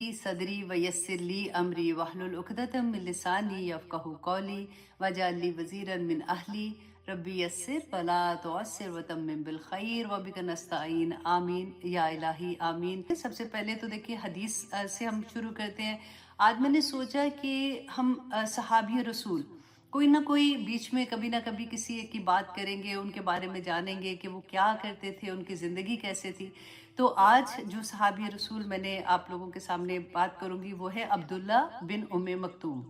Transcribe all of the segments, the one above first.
सदरी वयस्सिर ली अमरी वहलुल उक़दतम मिन लिसानी यफ़क़हू क़ौली वजअल वज़ीरन मिन अहली रब्बी यस्सिर वला तुअस्सिर वतम्मिम बिल खैर वबिका नस्तईन आमीन या इलाही आमीन। सबसे पहले तो देखिए हदीस से हम शुरू करते हैं। आज मैंने सोचा कि हम सहाबी रसूल कोई ना कोई बीच में कभी ना कभी किसी एक की बात करेंगे, उनके बारे में जानेंगे कि वो क्या करते थे, उनकी ज़िंदगी कैसे थी। तो आज जो सहाबी रसूल मैंने आप लोगों के सामने बात करूंगी वो है अब्दुल्ला बिन उम्मे मक्तूम,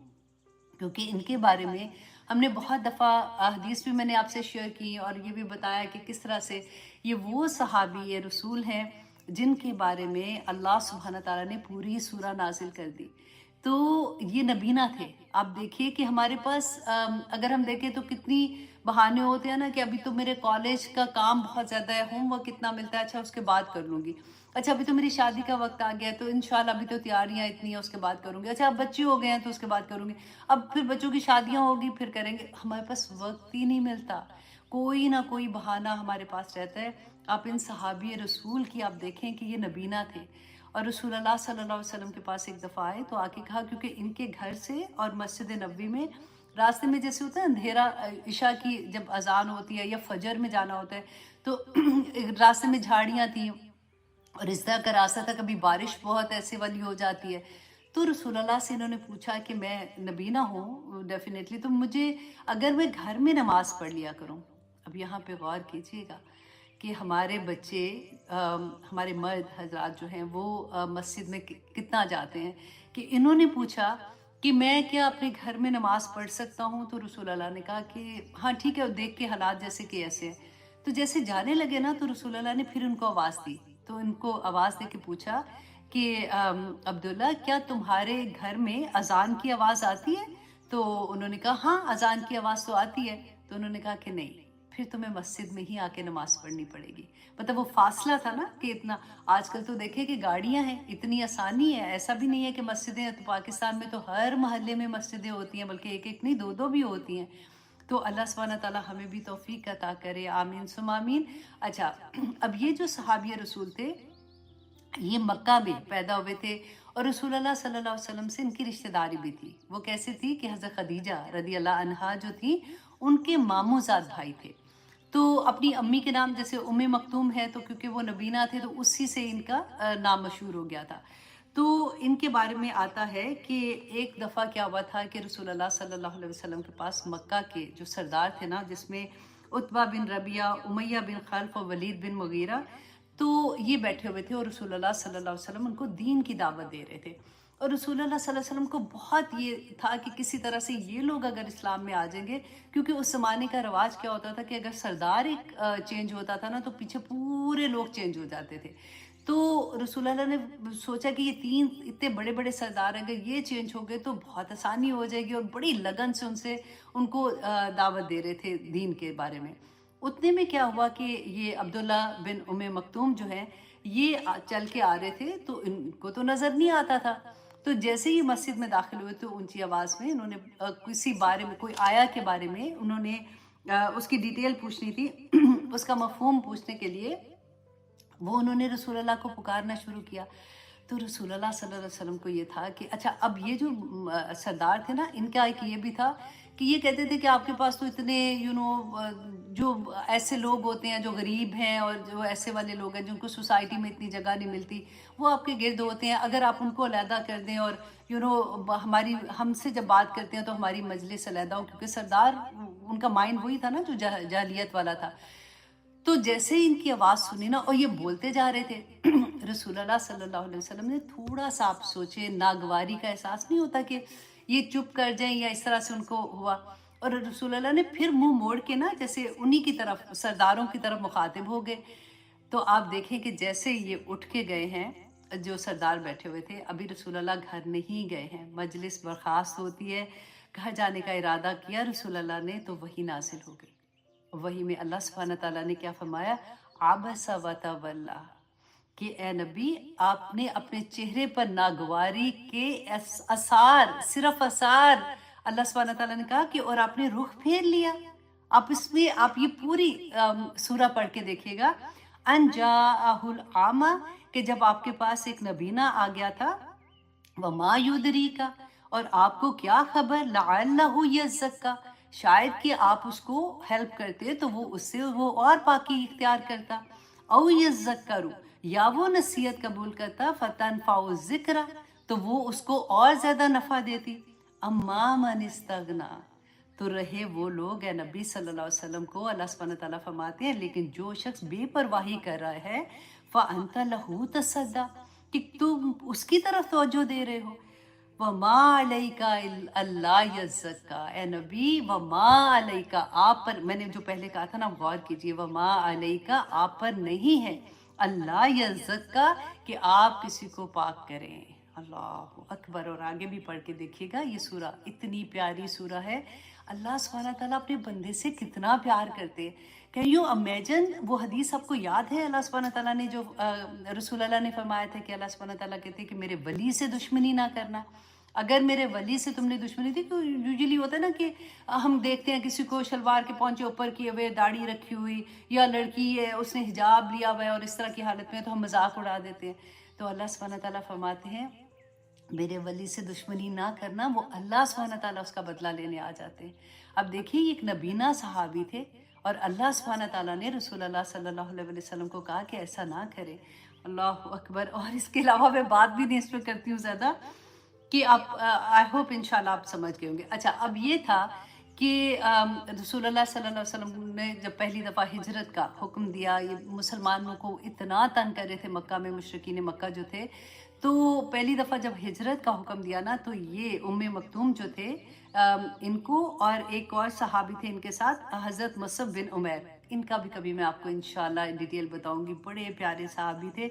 क्योंकि इनके बारे में हमने बहुत दफ़ा हदीस भी मैंने आपसे शेयर की और ये भी बताया कि किस तरह से ये वो सहाबी ये रसूल हैं जिनके बारे में अल्लाह सुब्हाना ताला ने पूरी सूरा नाजिल कर दी। तो ये नबीना थे। आप देखिए कि हमारे पास अगर हम देखें तो कितनी बहाने होते हैं ना कि अभी तो मेरे कॉलेज का काम बहुत ज़्यादा है, होमवर्क कितना मिलता है, अच्छा उसके बाद कर लूँगी। अच्छा अभी तो मेरी शादी का वक्त आ गया है तो इंशाल्लाह अभी तो तैयारियां इतनी है, उसके बाद करूँगी। अच्छा अब बच्चे हो गए हैं तो उसके बाद करूँगी। अब फिर बच्चों की शादियां होगी फिर करेंगे। हमारे पास वक्त ही नहीं मिलता, कोई ना कोई बहाना हमारे पास रहता है। आप इन सहाबी रसूल की आप देखें कि ये नबीना थे और रसूल अल्लाह सल्लल्लाहु अलैहि वसल्लम के पास एक दफ़ा आए तो आके कहा, क्योंकि इनके घर से और मस्जिद नबवी में रास्ते में जैसे होता है अंधेरा, इशा की जब अजान होती है या फजर में जाना होता है तो रास्ते में झाड़ियाँ थी और इस तरह का रास्ता था, कभी बारिश बहुत ऐसे वाली हो जाती है। तो रसूलुल्लाह से इन्होंने पूछा कि मैं नबीना हूँ डेफिनेटली, तो मुझे अगर मैं घर में नमाज पढ़ लिया करूँ। अब यहाँ पे गौर कीजिएगा कि हमारे बच्चे हमारे मर्द हजरात जो हैं वो मस्जिद में कितना जाते हैं कि इन्होंने पूछा कि मैं क्या अपने घर में नमाज पढ़ सकता हूँ। तो रसूलुल्लाह ने कहा कि हाँ ठीक है, देख के हालात जैसे कि ऐसे हैं। तो जैसे जाने लगे ना तो रसूलुल्लाह ने फिर उनको आवाज़ दी, तो इनको आवाज़ दे के पूछा कि अब्दुल्ला क्या तुम्हारे घर में अजान की आवाज़ आती है? तो उन्होंने कहा हाँ अजान की आवाज़ तो आती है। तो उन्होंने कहा कि नहीं, फिर तुम्हें मस्जिद में ही आके नमाज पढ़नी पड़ेगी। मतलब वो फासला था ना कि इतना, आजकल तो देखे कि गाड़ियां हैं, इतनी आसानी है। ऐसा भी नहीं है कि मस्जिदें, तो पाकिस्तान में तो हर मोहल्ले में मस्जिदें होती हैं, बल्कि एक एक नहीं दो दो भी होती हैं। तो अल्लाह सुब्हाना ताला हमें भी तौफीक अता करे, आमीन सुम आमीन। अच्छा अब ये जो सहाबी रसूल थे ये मक्का में पैदा हुए थे और रसूलुल्लाह सल्लल्लाहु अलैहि वसल्लम से इनकी रिश्तेदारी भी थी। वो कैसे थी कि हज़रत खदीजा रदी अल्लाह अन्हा जो थी उनके मामूजाद भाई थे। तो अपनी अम्मी के नाम जैसे उम्मे मखतूम है तो क्योंकि वो नबीना थे तो उसी से इनका नाम मशहूर हो गया था। तो इनके बारे में आता है कि एक दफ़ा क्या हुआ था कि रसूलुल्लाह सल्लल्लाहु अलैहि वसल्लम के पास मक्का के जो सरदार थे ना, जिसमें उतबा बिन रबिया, उमैया बिन खल्फ और वलीद बिन मुगीरा, तो ये बैठे हुए थे और रसूलुल्लाह सल्लल्लाहु अलैहि वसल्लम उनको दीन की दावत दे रहे थे। और रसूलुल्लाह सल्लल्लाहु अलैहि वसल्लम को बहुत ये था कि किसी तरह से ये लोग अगर इस्लाम में आ जाएंगे, क्योंकि उस ज़माने का रवाज क्या होता था कि अगर सरदार एक चेंज होता था ना तो पीछे पूरे लोग चेंज हो जाते थे। तो रसूलुल्लाह ने सोचा कि ये तीन इतने बड़े बड़े सरदार अगर ये चेंज हो गए तो बहुत आसानी हो जाएगी, और बड़ी लगन से उनसे उनको दावत दे रहे थे दीन के बारे में। उतने में क्या हुआ कि ये अब्दुल्ला बिन उम्मे मक्तूम जो है ये चल के आ रहे थे तो इनको तो नज़र नहीं आता था। तो जैसे ही मस्जिद में दाखिल हुए तो ऊंची आवाज़ में इन्होंने किसी बारे में, कोई आया के बारे में उन्होंने उसकी डिटेल पूछनी थी उसका मफहूम पूछने के लिए वो उन्होंने रसूलुल्लाह को पुकारना शुरू किया। तो रसूलुल्लाह सल्लल्लाहु अलैहि वसल्लम को ये था कि अच्छा अब ये जो सरदार थे ना, इनका एक ये भी था कि ये कहते थे कि आपके पास तो इतने जो ऐसे लोग होते हैं जो गरीब हैं और जो ऐसे वाले लोग हैं जिनको सोसाइटी में इतनी जगह नहीं मिलती, वो आपके गिर्द होते हैं। अगर आप उनको अलहदा कर दें और हमारी हमसे जब बात करते हैं तो हमारी मजलिस अलहदा हो, क्योंकि सरदार उनका माइंड वही था ना जो जाहिलियत वाला था। तो जैसे ही इनकी आवाज़ सुनी ना और ये बोलते जा रहे थे रसूलुल्लाह सल्लल्लाहु अलैहि वसल्लम ने थोड़ा सा, आप सोचे, नागवारी का एहसास नहीं होता कि ये चुप कर जाएं या इस तरह से उनको हुआ। और रसूलुल्लाह ने फिर मुंह मोड़ के ना जैसे उन्हीं की तरफ, सरदारों की तरफ मुखातिब हो गए। तो आप देखें कि जैसे ये उठ के गए हैं, जो सरदार बैठे हुए थे, अभी रसूलुल्लाह घर नहीं गए हैं, मजलिस बर्खास्त होती है, घर जाने का इरादा किया रसूलुल्लाह ने तो वही नाजिल हो गई। वही में अल्लाह सुब्हाना ताला ने क्या फरमाया, आबसा व तवल्ला, कि ए नबी आपने अपने चेहरे पर नागवारी के असार, सिर्फ असार, अल्लाह सुब्हाना ताला ने कहा कि और आपने रुख फेर लिया। आप इसमें आप ये पूरी सूरा पढ़ के देखिएगा, अन जाअहुल आमा, कि जब आपके पास एक नबीना आ गया था वमा युदरीका, और आपको क्या खबर, लअल्लहु यज़्ज़क्का, शायद कि आप उसको हेल्प करते तो वो उससे वो और पाकी इख्तियार करता, औ यज़्ज़क्करु, या वो नसीहत कबूल करता, फतनफ़उ ज़िक्रा, तो वो उसको और ज़्यादा नफ़ा देती। अम्मा मन इस्तगना, तो रहे वो लोग, ए नबी सल्लल्लाहु अलैहि वसल्लम को अल्लाह सुब्हानहू व तआला फरमाते हैं, लेकिन जो शख्स बेपरवाही कर रहा है, फ़अंत लहू तसद्दा, कि तुम उसकी तरफ तवज्जो दे रहे हो। वमा अलैका अल्लाह यज़्ज़क्का, ए नबी, वमा अलैका, आप पर, मैंने जो पहले कहा था ना, गौर कीजिए, वमा अलैका, आप पर नहीं है, अल्लाह यज़्ज़क्का, कि आप किसी को पाक करें। अल्लाह अकबर। और आगे भी पढ़ के देखिएगा, ये सूरा इतनी प्यारी सूरा है। अल्लाह सुब्हानहू व तआला अपने बंदे से कितना प्यार करते हैं। कैन यू इमेजिन, वो हदीस आपको याद है अल्लाह सुब्हानहू व तआला ने जो रसूल अल्लाह ने फरमाया था कि अल्लाह सुब्हानहू व तआला कहते हैं कि मेरे वली से दुश्मनी ना करना। अगर मेरे वली से तुमने दुश्मनी थी, तो यूजुअली होता है ना कि हम देखते हैं किसी को शलवार के पौंचे ऊपर किए हुए, दाढ़ी रखी हुई, या लड़की है उसने हिजाब लिया हुआ है और इस तरह की हालत में, तो हम मजाक उड़ा देते हैं। तो अल्लाह सुब्हानहू व तआला फरमाते हैं, मेरे वली से दुश्मनी ना करना, वो अल्लाह सुब्हानहू व तआला उसका बदला लेने आ जाते हैं। अब देखिए, एक नबीना सहाबी थे, और अल्लाह सुब्हानहू व तआला ने रसूल अल्लाह सल्लल्लाहु अलैहि वसल्लम को कहा कि ऐसा ना करें। अल्लाह अकबर। और इसके अलावा मैं बात भी नहीं इस पर करती हूँ ज़्यादा, कि आप, आई होप इंशाल्लाह आप समझ गए होंगे। अच्छा, अब ये था कि रसूलुल्लाह सल्लल्लाहु अलैहि वसल्लम ने जब पहली दफ़ा हिजरत का हुक्म दिया, ये मुसलमानों को इतना तंग कर रहे थे मक्का में, मुशरिकीन मक्का जो थे, तो पहली दफ़ा जब हिजरत का हुक्म दिया ना, तो ये उम्मे मकतूम जो थे, इनको और एक और सहाबी थे इनके साथ, हज़रत मुसअब बिन उमैर, इनका भी कभी मैं आपको इंशाल्लाह डिटेल बताऊंगी, बड़े प्यारे सहाबी थे।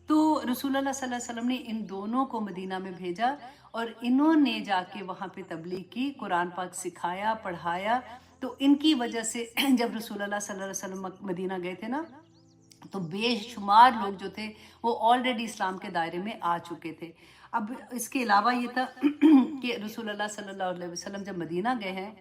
तो रसूलुल्लाह सल्लल्लाहु अलैहि वसल्लम ने इन दोनों को मदीना में भेजा, और इन्होंने जाके वहाँ पे तबलीग की, कुरान पाक सिखाया, पढ़ाया। तो इनकी वजह से जब रसूलुल्लाह सल्लल्लाहु अलैहि वसल्लम मदीना गए थे ना, तो बेशुमार लोग जो थे वो ऑलरेडी इस्लाम के दायरे में आ चुके थे। अब इसके अलावा ये था कि रसूलुल्लाह सल्लल्लाहु अलैहि वसल्लम जब मदीना गए हैं,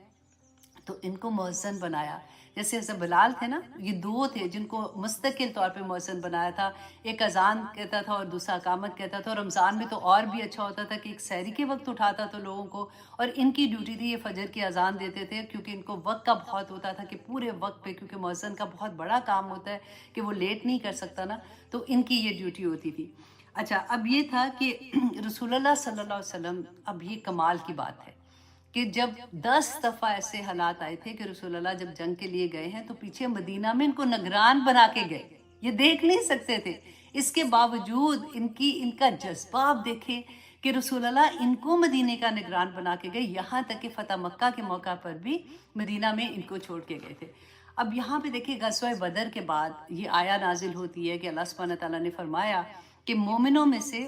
तो इनको मुअज्जिन बनाया। जैसे जैसे बिलाल थे ना, ये दो थे जिनको मुस्तकिल तौर पे मुअज्जिन बनाया था। एक अजान कहता था और दूसरा अकामत कहता था। और रमज़ान में तो और भी अच्छा होता था कि एक सहरी के वक्त उठाता तो लोगों को, और इनकी ड्यूटी थी ये फजर की अजान देते थे, क्योंकि इनको वक्त का बहुत होता था कि पूरे वक्त पे, क्योंकि मुअज्जिन का बहुत बड़ा काम होता है कि वो लेट नहीं कर सकता ना, तो इनकी ये ड्यूटी होती थी। अच्छा, अब ये था कि रसूलुल्लाह सल्लल्लाहु अलैहि वसल्लम, अब ये कमाल की बात है कि जब 10 दफ़ा ऐसे हालात आए थे कि रसूलुल्लाह जब जंग के लिए गए हैं, तो पीछे मदीना में इनको निगरान बना के गए, ये देख नहीं सकते थे। इसके बावजूद इनका जज्बा आप देखें कि रसूलुल्लाह इनको मदीने का निगरान बना के गए, यहाँ तक कि फ़तह मक्का के मौका पर भी मदीना में इनको छोड़ के गए थे। अब यहाँ पे देखिए, ग़ज़वा बदर के बाद ये आया नाजिल होती है कि अल्लाह सुब्हानहू व तआला ने फरमाया कि मोमिनों में से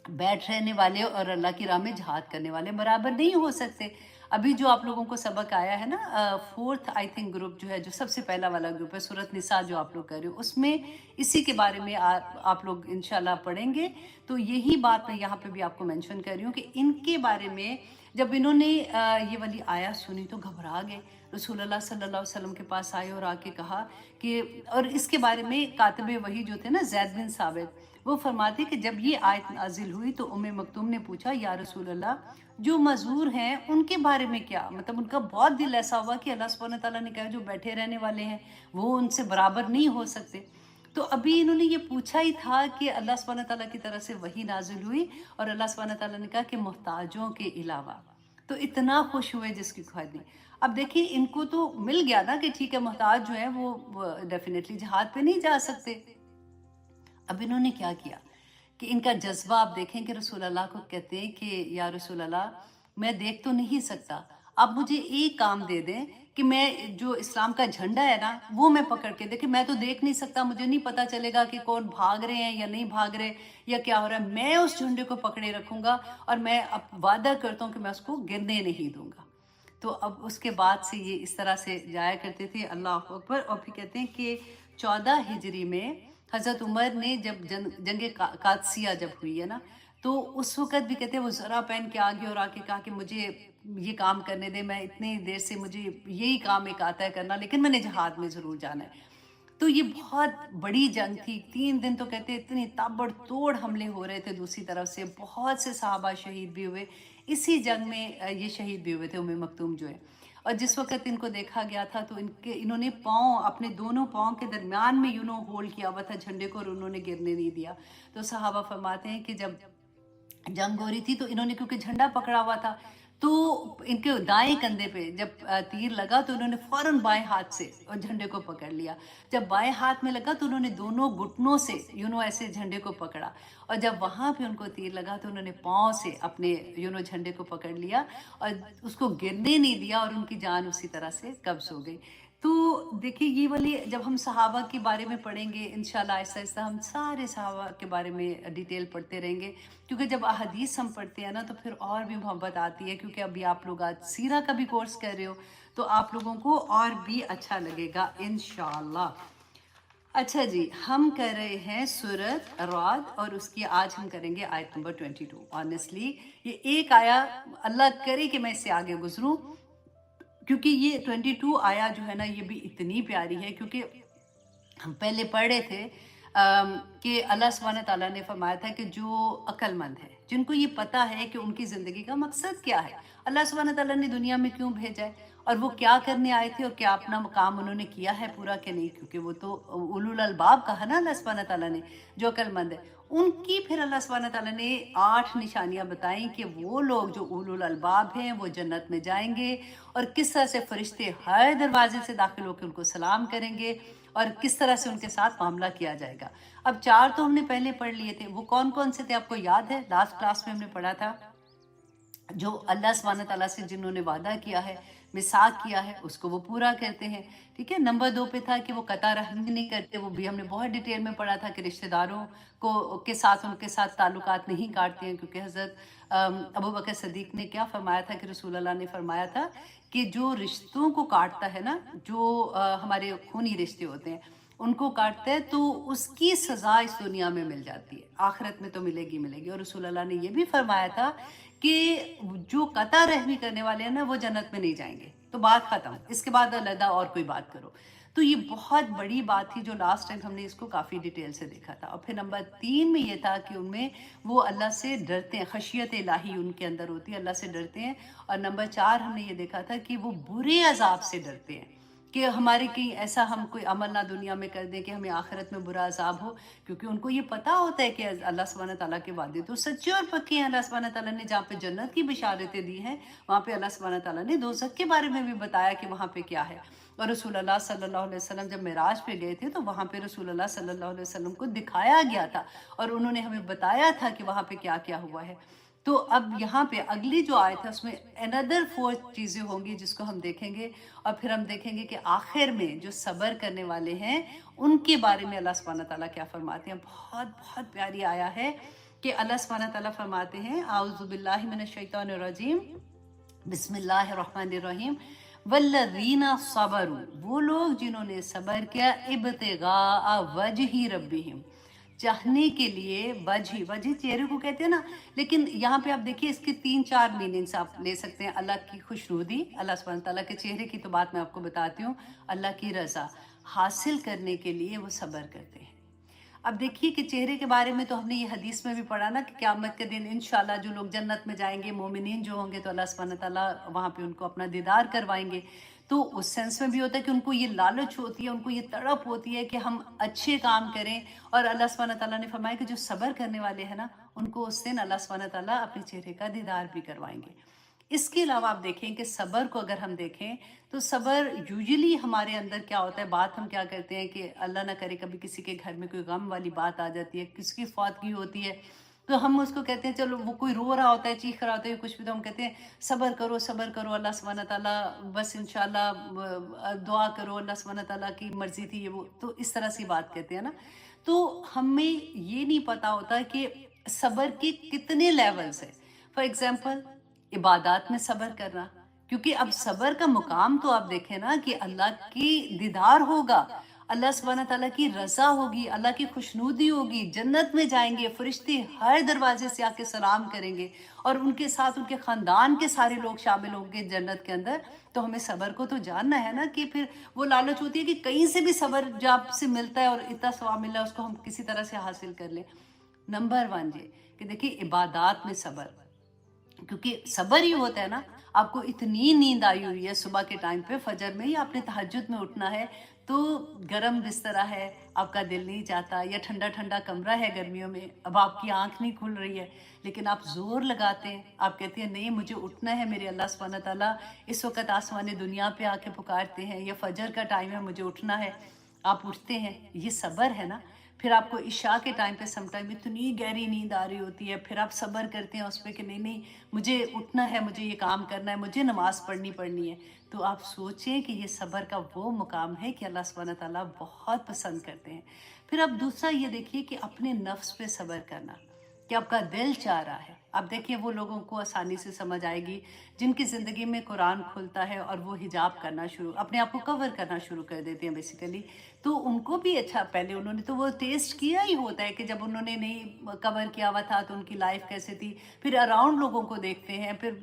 बैठ रहने वाले और अल्लाह की राह में जिहाद करने वाले बराबर नहीं हो सकते। अभी जो आप लोगों को सबक आया है ना, फोर्थ आई थिंक ग्रुप जो है, जो सबसे पहला वाला ग्रुप है, सूरत निसा जो आप लोग कर रहे हो, उसमें इसी के बारे में आप लोग इंशाल्लाह पढ़ेंगे। तो यही बात मैं यहाँ पे भी आपको मेंशन कर रही हूँ कि इनके बारे में जब इन्होंने ये वाली आयत सुनी तो घबरा गए। रसूलुल्लाह सल्लल्लाहु अलैहि वसल्लम के पास आए और आके कहा कि, और इसके बारे में कातिबे वही जो थे ना, ज़ैद बिन साबित, वो फरमाते कि जब ये आयत नाजिल हुई तो उम्मे मकतूम ने पूछा, या रसूल अल्लाह, जो मजूर हैं उनके बारे में क्या, मतलब उनका बहुत दिल ऐसा हुआ कि अल्लाह सुब्हानहू व तआला ने कहा जो बैठे रहने वाले हैं वो उनसे बराबर नहीं हो सकते। तो अभी इन्होंने ये पूछा ही था कि अल्लाह सुब्हानहू व तआला की तरफ से वही नाजिल हुई, और अल्लाह सुब्हानहू व तआला ने कहा कि मोहताजों के अलावा, तो इतना खुश हुए जिसकी ख्वाहिश नहीं। अब देखिए, इनको तो मिल गया ना कि ठीक है, मोहताज जो है वो डेफिनेटली जिहाद पे नहीं जा सकते। अब इन्होंने क्या किया कि इनका जज्बा आप देखें कि रसूल अल्लाह को कहते हैं कि या रसूल अल्लाह, मैं देख तो नहीं सकता, आप मुझे एक काम दे दें कि मैं जो इस्लाम का झंडा है ना, वो मैं पकड़ के देखे, मैं तो देख नहीं सकता, मुझे नहीं पता चलेगा कि कौन भाग रहे हैं या नहीं भाग रहे या क्या हो रहा है, मैं उस झंडे को पकड़े रखूंगा और मैं अब वादा करता हूँ कि मैं उसको गिरने नहीं दूंगा। तो अब उसके बाद से ये इस तरह से जाया करते थे। अल्लाह अकबर। और फिर कहते हैं कि 14 हिजरी में हज़रत उमर ने जब जंग कादसिया जब हुई है ना, तो उस वक़्त भी कहते हैं वो ज़रा पहन के आगे और आके कहा कि मुझे ये काम करने दे, मैं इतनी देर से मुझे यही काम एक आता है करना, लेकिन मैंने जहाद में ज़रूर जाना है। तो ये बहुत बड़ी जंग थी, 3 दिन तो कहते इतनी ताबड़तोड़ हमले हो रहे थे दूसरी तरफ से, बहुत से सहाबा शहीद भी हुए इसी जंग में। ये शहीद भी हुए थे उम्मे मकतूम जो है। और जिस वक्त इनको देखा गया था तो इन्होंने पाँव, अपने दोनों पाँव के दरमियान में होल्ड किया हुआ था झंडे को, और उन्होंने गिरने नहीं दिया। तो सहाबा फरमाते हैं कि जब जंग हो रही थी तो इन्होंने, क्योंकि झंडा पकड़ा हुआ था, तो इनके दाएं कंधे पे जब तीर लगा तो उन्होंने फौरन बाएं हाथ से और झंडे को पकड़ लिया। जब बाएं हाथ में लगा तो उन्होंने दोनों घुटनों से ऐसे झंडे को पकड़ा, और जब वहां पे उनको तीर लगा तो उन्होंने पाँव से अपने झंडे को पकड़ लिया और उसको गिरने नहीं दिया, और उनकी जान उसी तरह से कब्ज हो गई। तो देखिए, ये वाली जब हम सहाबा के बारे में पढ़ेंगे इंशाल्लाह, आहिस्ता आहिस्ता हम सारे सहाबा के बारे में डिटेल पढ़ते रहेंगे, क्योंकि जब अहदीस हम पढ़ते हैं ना तो फिर और भी मोहब्बत आती है, क्योंकि अभी आप लोग आज सीरा का भी कोर्स कर रहे हो तो आप लोगों को और भी अच्छा लगेगा इंशाल्लाह। अच्छा जी, हम कर रहे हैं सूरत राद, और उसकी आज हम करेंगे आयत नंबर 22। ऑनेस्टली ये एक आया, अल्लाह करे कि मैं इससे आगे गुजरूं, क्योंकि ये 22 आया जो है ना ये भी इतनी प्यारी है, क्योंकि हम पहले पढ़ रहे थे कि अल्लाह सुब्हानहू तआला ने फरमाया था कि जो अक्लमंद है, जिनको ये पता है कि उनकी ज़िंदगी का मकसद क्या है, अल्लाह सुब्हानहू तआला ने दुनिया में क्यों भेजा है, और वो क्या करने आए थे, और क्या अपना काम उन्होंने किया है पूरा कि नहीं, क्योंकि वो तो उलुल अलबाब कहा ना अल्लाह सुब्हानहू तआला ने, जो अक्लमंद है उनकी। फिर अल्लाह सुब्हानहू तआला ने 8 निशानियां बताई कि वो लोग जो उलुल अलबाब हैं वो जन्नत में जाएंगे, और किस तरह से फरिश्ते हर दरवाजे से दाखिल होकर उनको सलाम करेंगे, और किस तरह से उनके साथ मामला किया जाएगा। अब 4 तो हमने पहले पढ़ लिए थे, वो कौन कौन से थे आपको याद है? लास्ट क्लास में हमने पढ़ा था, जो अल्लाह सुब्हानहू तआला से जिन्होंने वादा किया है, मिसाक किया है, उसको वो पूरा करते हैं। ठीक है। नंबर 2 पे था कि वो कता रहमी नहीं करते, वो भी हमने बहुत डिटेल में पढ़ा था कि रिश्तेदारों को के साथ उनके साथ ताल्लुकात नहीं काटते हैं, क्योंकि हज़रत अबू बकर सदीक ने क्या फरमाया था कि रसूल अल्लाह ने फरमाया था कि जो रिश्तों को काटता है ना, जो हमारे खूनी रिश्ते होते हैं उनको काटता है, तो उसकी सज़ा इस दुनिया में मिल जाती है, आखिरत में तो मिलेगी मिलेगी। और रसूल अल्लाह ने ये भी फरमाया था कि जो कता रहमी करने वाले हैं ना वो जन्नत में नहीं जाएंगे। तो बात खत्म, इसके बाद अलहदा और कोई बात करो। तो ये बहुत बड़ी बात थी जो लास्ट टाइम हमने इसको काफ़ी डिटेल से देखा था। और फिर नंबर 3 में ये था कि उनमें वो अल्लाह से डरते हैं, खशियत इलाही उनके अंदर होती है, अल्लाह से डरते हैं। और नंबर 4 हमने ये देखा था कि वो बुरे अजाब से डरते हैं, कि हमारे कहीं ऐसा हम कोई अमल ना दुनिया में कर दें कि हमें आखिरत में बुरा अजाब हो, क्योंकि उनको ये पता होता है कि अल्लाह सुब्हानहू तआला के वादे तो सच्चे और पक्के हैं। अल्लाह सुब्हानहू तआला ने जहाँ पे जन्नत की बिशारतें दी हैं, वहाँ पे अल्लाह सुब्हानहू तआला ने दोज़ख के बारे में भी बताया कि वहाँ पे क्या है। और रसूल अल्लाह सल्लल्लाहु अलैहि वसल्लम जब मेराज पे गए थे तो वहाँ पे रसूल अल्लाह सल्लल्लाहु अलैहि वसल्लम को दिखाया गया था, और उन्होंने हमें बताया था कि वहाँ पे क्या क्या हुआ है। तो अब यहाँ पे अगली जो आयत है उसमें अनदर 4 चीज़ें होंगी जिसको हम देखेंगे, और फिर हम देखेंगे कि आखिर में जो सब्र करने वाले हैं उनके बारे में अल्लाह सुब्हानहू तआला क्या फरमाते हैं। बहुत बहुत प्यारी आया है कि अल्लाह सुब्हानहू तआला फरमाते हैं, आऊज़ु बिल्लाहि मिनश शैतानिर रजीम, बिस्मिल्लाहिर रहमानिर रहीम, वल्लज़ीना सबरू, वो लोग जिन्होंने सब्र किया, इब्तिगा वजही रब्बिहिम, चाहने के लिए, वजह चेहरे को कहते हैं ना, लेकिन यहाँ पे आप देखिए इसके 3-4 मीनिंग्स आप ले सकते हैं। अल्लाह की खुशनुदी, अल्लाह सुब्हानहू तआला के चेहरे की तो बात मैं आपको बताती हूँ, अल्लाह की रज़ा हासिल करने के लिए वो सब्र करते हैं। अब देखिए कि चेहरे के बारे में तो हमने ये हदीस में भी पढ़ा ना कि क़यामत के दिन इंशाल्लाह जो लोग जन्नत में जाएंगे, मोमिनीन जो होंगे, तो अल्लाह सुब्हानहू तआला वहाँ पे उनको अपना दीदार करवाएंगे। तो उस सेंस में भी होता है कि उनको ये लालच होती है, उनको ये तड़प होती है कि हम अच्छे काम करें। और अल्लाह सुब्हानहू तआला ने फरमाया कि जो सब्र करने वाले हैं ना, उनको उस दिन अल्लाह सुब्हानहू तआला अपने चेहरे का दीदार भी करवाएंगे। इसके अलावा आप देखें कि सब्र को अगर हम देखें तो सब्र यूजुअली हमारे अंदर क्या होता है, बात हम क्या करते हैं कि अल्लाह ना करे कभी किसी के घर में कोई गम वाली बात आ जाती है, किसकी फौतगी होती है, तो हम उसको कहते हैं, चलो वो कोई रो रहा होता है, चीख रहा होता है, कुछ भी, तो हम कहते हैं सब्र करो सब्र करो, अल्लाह सुब्हानहू तआला बस इंशाल्लाह दुआ करो, अल्लाह सुब्हानहू तआला की मर्जी थी ये वो, तो इस तरह से बात कहते हैं ना। तो हमें ये नहीं पता होता कि सब्र के कितने लेवल्स हैं। फॉर एग्जाम्पल इबादत में सब्र करना, क्योंकि अब सब्र का मुकाम तो आप देखें ना कि अल्लाह की दीदार होगा, अल्लाह सुब्हाना ताला की रज़ा होगी, अल्लाह की खुशनुदी होगी, जन्नत में जाएंगे, फरिश्ते हर दरवाजे से आके सलाम करेंगे और उनके साथ उनके ख़ानदान के सारे लोग शामिल होंगे जन्नत के अंदर। तो हमें सब्र को तो जानना है ना, कि फिर वो लालच होती है कि कहीं से भी सब्र जो आपसे मिलता है और इतना सवाब मिल रहा है उसको हम किसी तरह से हासिल कर लें। नंबर वन ये कि देखिए इबादत में सब्र, क्योंकि सब्र ही होता है ना। आपको इतनी नींद आई हुई है सुबह के टाइम पे, फजर में, या आपने तहज्जुद में उठना है, तो गरम बिस्तरा है, आपका दिल नहीं चाहता, या ठंडा ठंडा कमरा है गर्मियों में, अब आपकी आंख नहीं खुल रही है, लेकिन आप जोर लगाते हैं, आप कहते हैं नहीं मुझे उठना है, मेरे अल्लाह सुब्हाना ताला इस वक्त आसमान दुनिया पे आके पुकारते हैं, या फजर का टाइम है मुझे उठना है, आप उठते हैं, ये सब्र है ना। फिर आपको इशा के टाइम पे समटाइम इतनी गहरी नींद आ रही होती है, फिर आप सब्र करते हैं उस पर कि नहीं नहीं मुझे उठना है, मुझे ये काम करना है, मुझे नमाज पढ़नी है। तो आप सोचें कि ये सब्र का वो मुकाम है कि अल्लाह सुब्हाना ताला बहुत पसंद करते हैं। फिर आप दूसरा ये देखिए कि अपने नफ्स पे सब्र करना, कि आपका दिल चाह रहा है। आप देखिए वो लोगों को आसानी से समझ आएगी जिनकी ज़िंदगी में कुरान खुलता है और वो हिजाब करना शुरू, अपने आप को कवर करना शुरू कर देते हैं बेसिकली। तो उनको भी अच्छा, पहले उन्होंने तो वो टेस्ट किया ही होता है कि जब उन्होंने नहीं कवर किया हुआ था तो उनकी लाइफ कैसे थी। फिर अराउंड लोगों को देखते हैं, फिर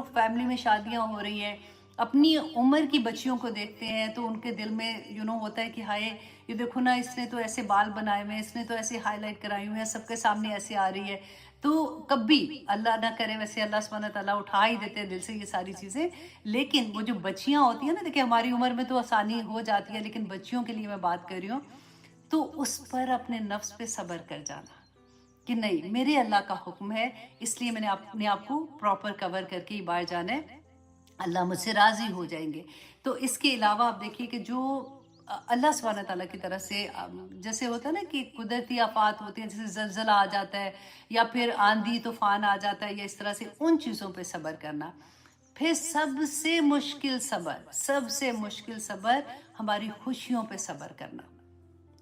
फैमिली में शादियाँ हो रही हैं, अपनी उम्र की बच्चियों को देखते हैं, तो उनके दिल में होता है कि हाय ये देखो ना, इसने तो ऐसे बाल बनाए हुए हैं, इसने तो ऐसे हाईलाइट कराई हुई है, सबके सामने ऐसे आ रही है। तो कभी अल्लाह ना करे, वैसे अल्लाह सुब्हाना ताला उठा ही देते हैं दिल से ये सारी चीज़ें। लेकिन वो जो बच्चियां होती हैं ना, देखिए हमारी उम्र में तो आसानी हो जाती है, लेकिन बच्चियों के लिए मैं बात कर रही हूँ, तो उस पर अपने नफ्स पे सब्र कर जाना कि नहीं मेरे अल्लाह का हुक्म है, इसलिए मैंने अपने आप को प्रॉपर कवर करके ही बाहर जाना है, अल्लाह मुझसे राज़ी हो जाएंगे। तो इसके अलावा आप देखिए कि जो अल्लाह सुब्हाना ताला की तरफ से जैसे होता है ना कि कुदरती आफात होती हैं, जैसे ज़लज़ला आ जाता है या फिर आंधी तूफान आ जाता है, या इस तरह से उन चीज़ों पे सब्र करना। फिर सबसे मुश्किल सब्र हमारी खुशियों पे सब्र करना।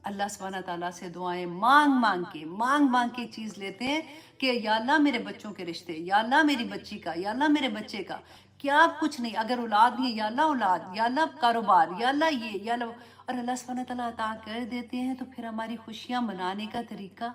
अल्लाह सुब्हाना ताला से दुआएं मांग मांग के चीज़ लेते हैं कि या अल्लाह मेरे बच्चों के रिश्ते, या अल्लाह मेरी बच्ची का, या अल्लाह मेरे बच्चे का, क्या कुछ नहीं, अगर औलाद नहीं है या अल्लाह औलाद, या अल्लाह कारोबार, या अल्लाह ये, या अल्लाह, और अल्लाह सुब्हाना ताला अता कर देते हैं। तो फिर हमारी खुशियाँ मनाने का तरीका,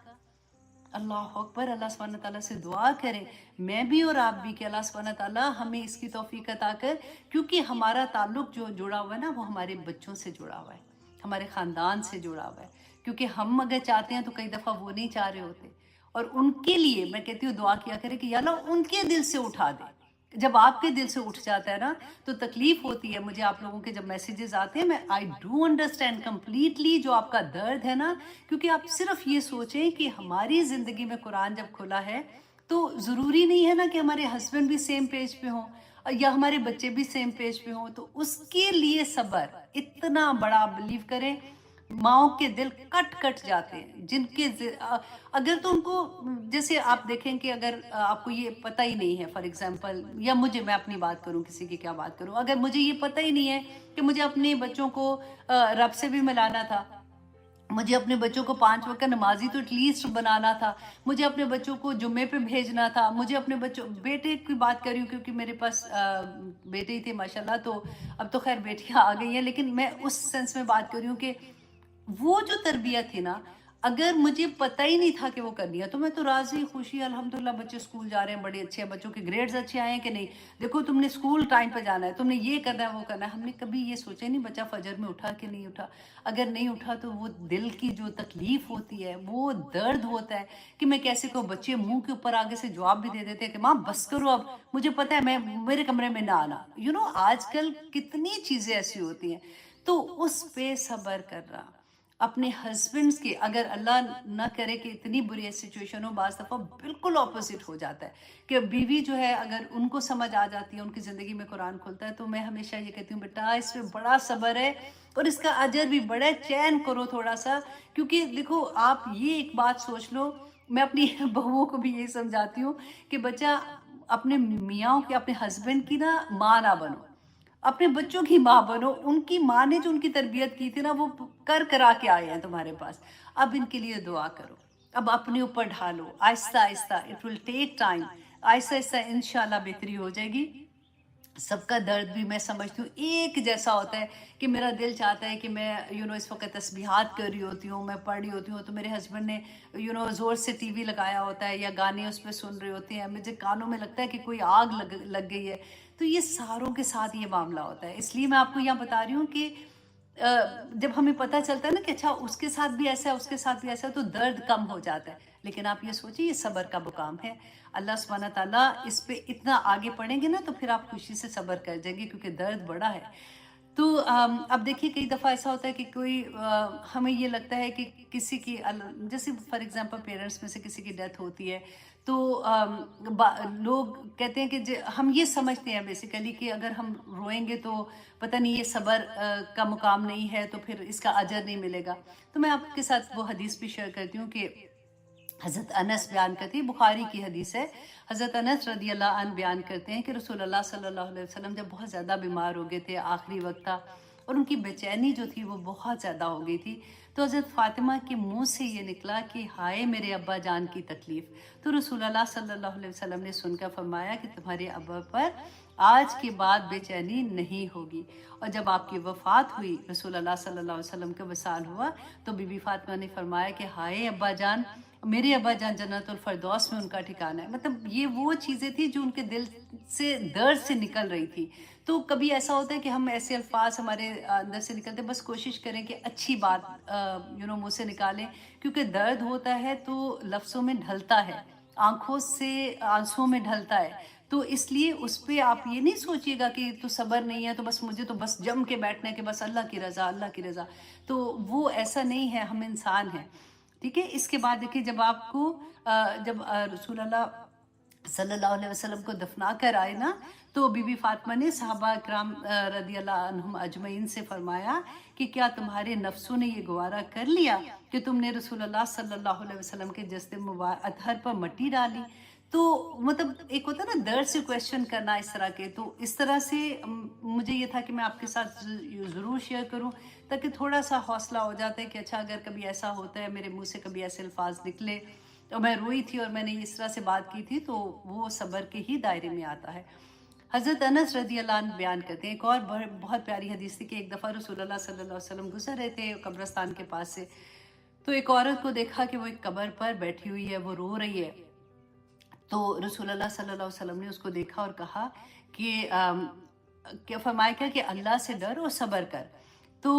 अल्लाह अकबर, अल्लाह सुब्हाना ताला से दुआ करें, मैं भी और आप भी, कि अल्लाह सुब्हाना ताला हमें इसकी तौफीक अता कर, क्योंकि हमारा ताल्लुक जो जुड़ा हुआ है ना, वो हमारे बच्चों से जुड़ा हुआ है, हमारे ख़ानदान से जुड़ा हुआ है। क्योंकि हम अगर चाहते हैं तो कई दफ़ा वो नहीं चाह रहे होते, और उनके लिए मैं कहती हूँ दुआ किया करें कि या अल्लाह उनके दिल से उठा दे। जब आपके दिल से उठ जाता है ना, तो तकलीफ होती है। मुझे आप लोगों के जब मैसेजेस आते हैं, मैं आई डू अंडरस्टैंड कम्प्लीटली जो आपका दर्द है ना, क्योंकि आप सिर्फ ये सोचें कि हमारी ज़िंदगी में कुरान जब खुला है, तो ज़रूरी नहीं है ना कि हमारे हस्बैंड भी सेम पेज पे हों या हमारे बच्चे भी सेम पेज पे हों। तो उसके लिए सब्र इतना बड़ा, बिलीव करें, माओ के दिल कट कट जाते हैं जिनके अगर तो उनको, जैसे आप देखें कि अगर आपको ये पता ही नहीं है, फॉर एग्जांपल, या मुझे, मैं अपनी बात करूं, किसी की क्या बात करूं, अगर मुझे ये पता ही नहीं है कि मुझे अपने बच्चों को रब से भी मिलाना था, मुझे अपने बच्चों को 5 वक्त का नमाजी तो एटलीस्ट बनाना था, मुझे अपने बच्चों को जुम्मे पे भेजना था, मुझे अपने बच्चों, बेटे की बात कर रही हूँ क्योंकि मेरे पास बेटे ही थे माशाल्लाह, तो अब तो खैर बेटियाँ आ गई हैं, लेकिन मैं उस सेंस में बात कर रही हूँ कि वो जो तरबियत थी ना, अगर मुझे पता ही नहीं था कि वो करनी है, तो मैं तो राजी खुशी अल्हम्दुलिल्लाह, बच्चे स्कूल जा रहे हैं, बड़े अच्छे हैं, बच्चों के ग्रेड्स अच्छे आए हैं कि नहीं, देखो तुमने स्कूल टाइम पे जाना है, तुमने ये करना है, वो करना है। हमने कभी ये सोचा नहीं बच्चा फजर में उठा कि नहीं उठा। अगर नहीं उठा तो वो दिल की जो तकलीफ होती है, वो दर्द होता है कि मैं कैसे को, बच्चे मुंह के ऊपर आगे से जवाब भी दे देते हैं कि माँ बस करो, अब मुझे पता है, मैं मेरे कमरे में ना आना। आजकल कितनी चीज़ें ऐसी होती हैं। तो उस पे सब्र करना, अपने हस्बैंड्स के, अगर अल्लाह ना करे कि इतनी बुरी सिचुएशन हो, बाज़ दफ़ा बिल्कुल ऑपोजिट हो जाता है कि बीवी जो है, अगर उनको समझ आ जाती है, उनकी ज़िंदगी में कुरान खुलता है, तो मैं हमेशा ये कहती हूँ बेटा इसमें बड़ा सब्र है और इसका अजर भी बड़ा, चैन करो थोड़ा सा। क्योंकि देखो आप ये एक बात सोच लो, मैं अपनी बहुओं को भी यही समझाती हूँ कि बच्चा अपने मियाँ के, अपने हस्बैंड की ना माँ ना बनो, अपने बच्चों की माँ बनो। उनकी माँ ने जो उनकी तरबियत की थी ना, वो कर करा के आए हैं तुम्हारे पास। अब इनके लिए दुआ करो, अब अपने ऊपर ढालो, Aahista Aahista, it will take time, Aahista Aahista इंशाल्लाह बेहतरी हो जाएगी। سب کا درد بھی میں سمجھتی ہوں ایک جیسا ہوتا ہے کہ میرا دل چاہتا ہے کہ میں اس وقت تسبیحات کر رہی ہوتی ہوں، میں پڑھ رہی ہوتی ہوں، تو میرے ہسبینڈ نے زور سے ٹی وی لگایا ہوتا ہے یا گانے اس پہ سن رہے ہوتے ہیں، مجھے کانوں میں لگتا ہے کہ کوئی آگ لگ گئی ہے. تو یہ ساروں کے ساتھ یہ معاملہ ہوتا ہے. اس لیے میں آپ کو یہاں بتا رہی ہوں کہ جب ہمیں پتہ چلتا ہے نا کہ اچھا اس کے ساتھ بھی ایسا ہے، اس کے ساتھ بھی ایسا ہے، تو درد کم ہو جاتا ہے. لیکن آپ یہ سوچیں یہ صبر کا مقام ہے. اللہ سبحانہ تعالیٰ اس پہ اتنا آگے پڑھیں گے نا تو پھر آپ خوشی سے صبر کر جائیں گے، کیونکہ درد بڑا ہے. تو اب دیکھیے کئی دفعہ ایسا ہوتا ہے کہ کوئی ہمیں یہ لگتا ہے کہ کسی کی جیسے فار ایگزامپل پیرنٹس میں سے کسی کی ڈیتھ ہوتی ہے تو لوگ کہتے ہیں کہ ہم یہ سمجھتے ہیں بیسیکلی کہ اگر ہم روئیں گے تو پتہ نہیں یہ صبر کا مقام نہیں ہے تو پھر اس کا اجر نہیں ملے گا. تو میں آپ کے ساتھ وہ حدیث بھی شیئر کرتی ہوں کہ حضرت انس بیان کرتے ہیں، بخاری کی حدیث ہے. حضرت انس رضی اللہ عنہ بیان کرتے ہیں کہ رسول اللہ صلی اللہ علیہ وسلم جب بہت زیادہ بیمار ہو گئے تھے، آخری وقت تھا اور ان کی بے چینی جو تھی وہ بہت زیادہ ہو گئی تھی، تو حضرت فاطمہ کے منہ سے یہ نکلا کہ ہائے میرے ابا جان کی تکلیف. تو رسول اللہ صلی اللہ علیہ وسلم نے سن کر فرمایا کہ تمہارے ابا پر آج کے بعد بے چینی نہیں ہوگی. اور جب آپ کی وفات ہوئی، رسول اللہ صلی اللہ علیہ وسلم کا وصال ہوا، تو بی بی فاطمہ نے فرمایا کہ ہائے ابا جان، میرے ابا جان جنت الفردوس میں ان کا ٹھکانہ ہے. مطلب یہ وہ چیزیں تھیں جو ان کے دل سے درد سے نکل رہی تھی. تو کبھی ایسا ہوتا ہے کہ ہم ایسے الفاظ ہمارے اندر سے نکلتے، بس کوشش کریں کہ اچھی بات منہ سے نکالیں، کیونکہ درد ہوتا ہے تو لفظوں میں ڈھلتا ہے، آنکھوں سے آنسوں میں ڈھلتا ہے. تو اس لیے اس پہ آپ یہ نہیں سوچیے گا کہ تو صبر نہیں ہے تو بس مجھے تو بس جم کے بیٹھنا ہے کہ بس اللہ کی رضا، اللہ کی رضا. تو وہ ایسا نہیں ہے، ہم انسان ہیں. ٹھیک ہے. اس کے بعد دیکھیے جب آپ کو جب رسول اللہ صلی اللہ علیہ وسلم کو دفنا کر آئے نا، تو بی بی فاطمہ نے صحابہ اکرام رضی اللہ عنہم اجمعین سے فرمایا کہ کیا تمہارے نفسوں نے یہ گوارا کر لیا کہ تم نے رسول اللہ صلی اللہ علیہ وسلم کے جسد اطہر پر مٹی ڈالی. تو مطلب ایک ہوتا ہے نا درد سے کویشچن کرنا اس طرح کے. تو اس طرح سے مجھے یہ تھا کہ میں آپ کے ساتھ ضرور شیئر کروں تاکہ تھوڑا سا حوصلہ ہو جاتا ہے کہ اچھا اگر کبھی ایسا ہوتا ہے، میرے منہ سے کبھی ایسے الفاظ نکلے اور میں روئی تھی اور میں نے اس طرح سے بات کی تھی، تو وہ صبر کے ہی دائرے میں آتا ہے. حضرت انس رضی اللہ عنہ بیان کرتے ہیں ایک اور بہت پیاری حدیث تھی کہ ایک دفعہ رسول اللہ صلی اللہ علیہ وسلم گزر رہے تھے قبرستان کے پاس سے، تو ایک عورت کو دیکھا کہ وہ ایک قبر پر بیٹھی ہوئی ہے، وہ رو رہی ہے. تو رسول اللہ صلی اللہ علیہ وسلم نے اس کو دیکھا اور کہا کہ فرمایا کیا کہ اللہ سے ڈر اور صبر کر. تو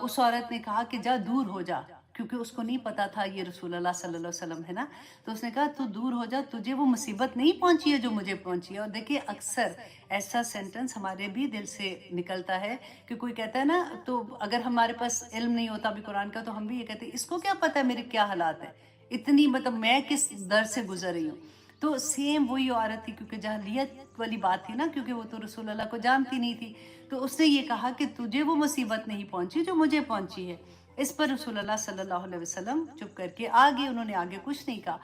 اس عورت نے کہا کہ جا دور ہو جا، کیونکہ اس کو نہیں پتا تھا یہ رسول اللہ صلی اللہ علیہ وسلم ہے نا. تو اس نے کہا تو دور ہو جا، تجھے وہ مصیبت نہیں پہنچی ہے جو مجھے پہنچی ہے. اور دیکھیے اکثر ایسا سینٹنس ہمارے بھی دل سے نکلتا ہے کہ کوئی کہتا ہے نا، تو اگر ہمارے پاس علم نہیں ہوتا بھی قرآن کا تو ہم بھی یہ کہتے ہیں اس کو کیا پتہ ہے میرے کیا حالات ہیں، اتنی مطلب میں کس در سے گزر رہی ہوں. تو سیم وہی عورت تھی، کیونکہ جاہلیت والی بات تھی نا، کیونکہ وہ تو رسول اللہ کو جانتی نہیں تھی. تو اس نے یہ کہا کہ تجھے وہ مصیبت نہیں پہنچی جو مجھے پہنچی ہے. اس پر رسول اللہ صلی اللہ علیہ وسلم چپ کر کے آگے، انہوں نے آگے کچھ نہیں کہا.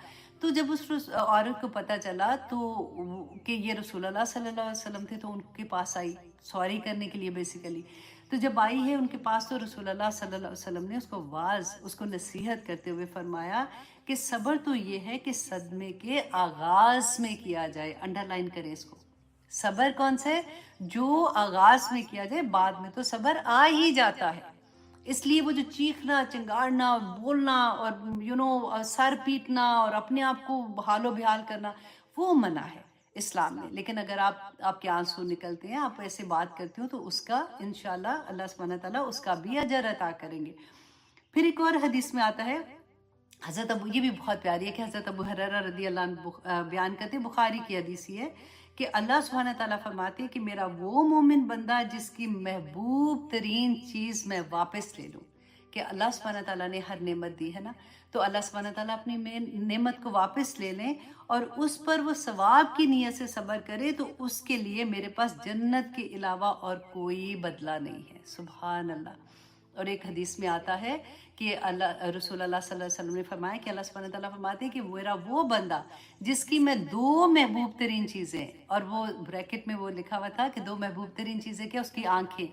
تو جب اس عورت کو پتہ چلا تو کہ یہ رسول اللہ صلی اللہ علیہ وسلم تھے، تو ان کے پاس آئی سوری کرنے کے لیے بیسیکلی. تو جب آئی ہے ان کے پاس تو رسول اللہ صلی اللہ علیہ وسلم نے اس کو نصیحت کرتے ہوئے فرمایا کہ صبر تو یہ ہے کہ صدمے کے آغاز میں کیا جائے. انڈر لائن کریں اس کو. صبر کون سا ہے؟ جو آغاز میں کیا جائے، بعد میں تو صبر آ ہی جاتا ہے. اس لیے وہ جو چیخنا، چنگاڑنا اور بولنا اور سر پیٹنا اور اپنے آپ کو حال و بحال کرنا، وہ منع ہے اسلام میں. لیکن اگر آپ کے آنسو نکلتے ہیں، آپ ایسے بات کرتے ہو، تو اس کا انشاءاللہ اللہ سبحانہ تعالیٰ اس کا بھی اجر عطا کریں گے. پھر ایک اور حدیث میں آتا ہے حضرت ابو، یہ بھی بہت پیاری ہے کہ حضرت ابو ہریرہ رضی اللہ عنہ بیان کرتے، بخاری کی حدیث یہ ہے کہ اللہ سبحانہ تعالیٰ فرماتے ہیں کہ میرا وہ مومن بندہ جس کی محبوب ترین چیز میں واپس لے لوں. کہ اللہ سبحانہ تعالیٰ نے ہر نعمت دی ہے نا، تو اللہ سبحانہ تعالیٰ اپنی نعمت کو واپس لے لیں اور اس پر وہ ثواب کی نیت سے صبر کرے، تو اس کے لیے میرے پاس جنت کے علاوہ اور کوئی بدلہ نہیں ہے. سبحان اللہ. اور ایک حدیث میں آتا ہے کہ رسول اللہ صلی اللہ علیہ وسلم نے فرمایا کہ اللہ سبحانہ تعالیٰ فرماتے ہیں کہ میرا وہ بندہ جس کی میں دو محبوب ترین چیزیں، اور وہ بریکٹ میں وہ لکھا ہوا تھا کہ دو محبوب ترین چیزیں کیا، اس کی آنکھیں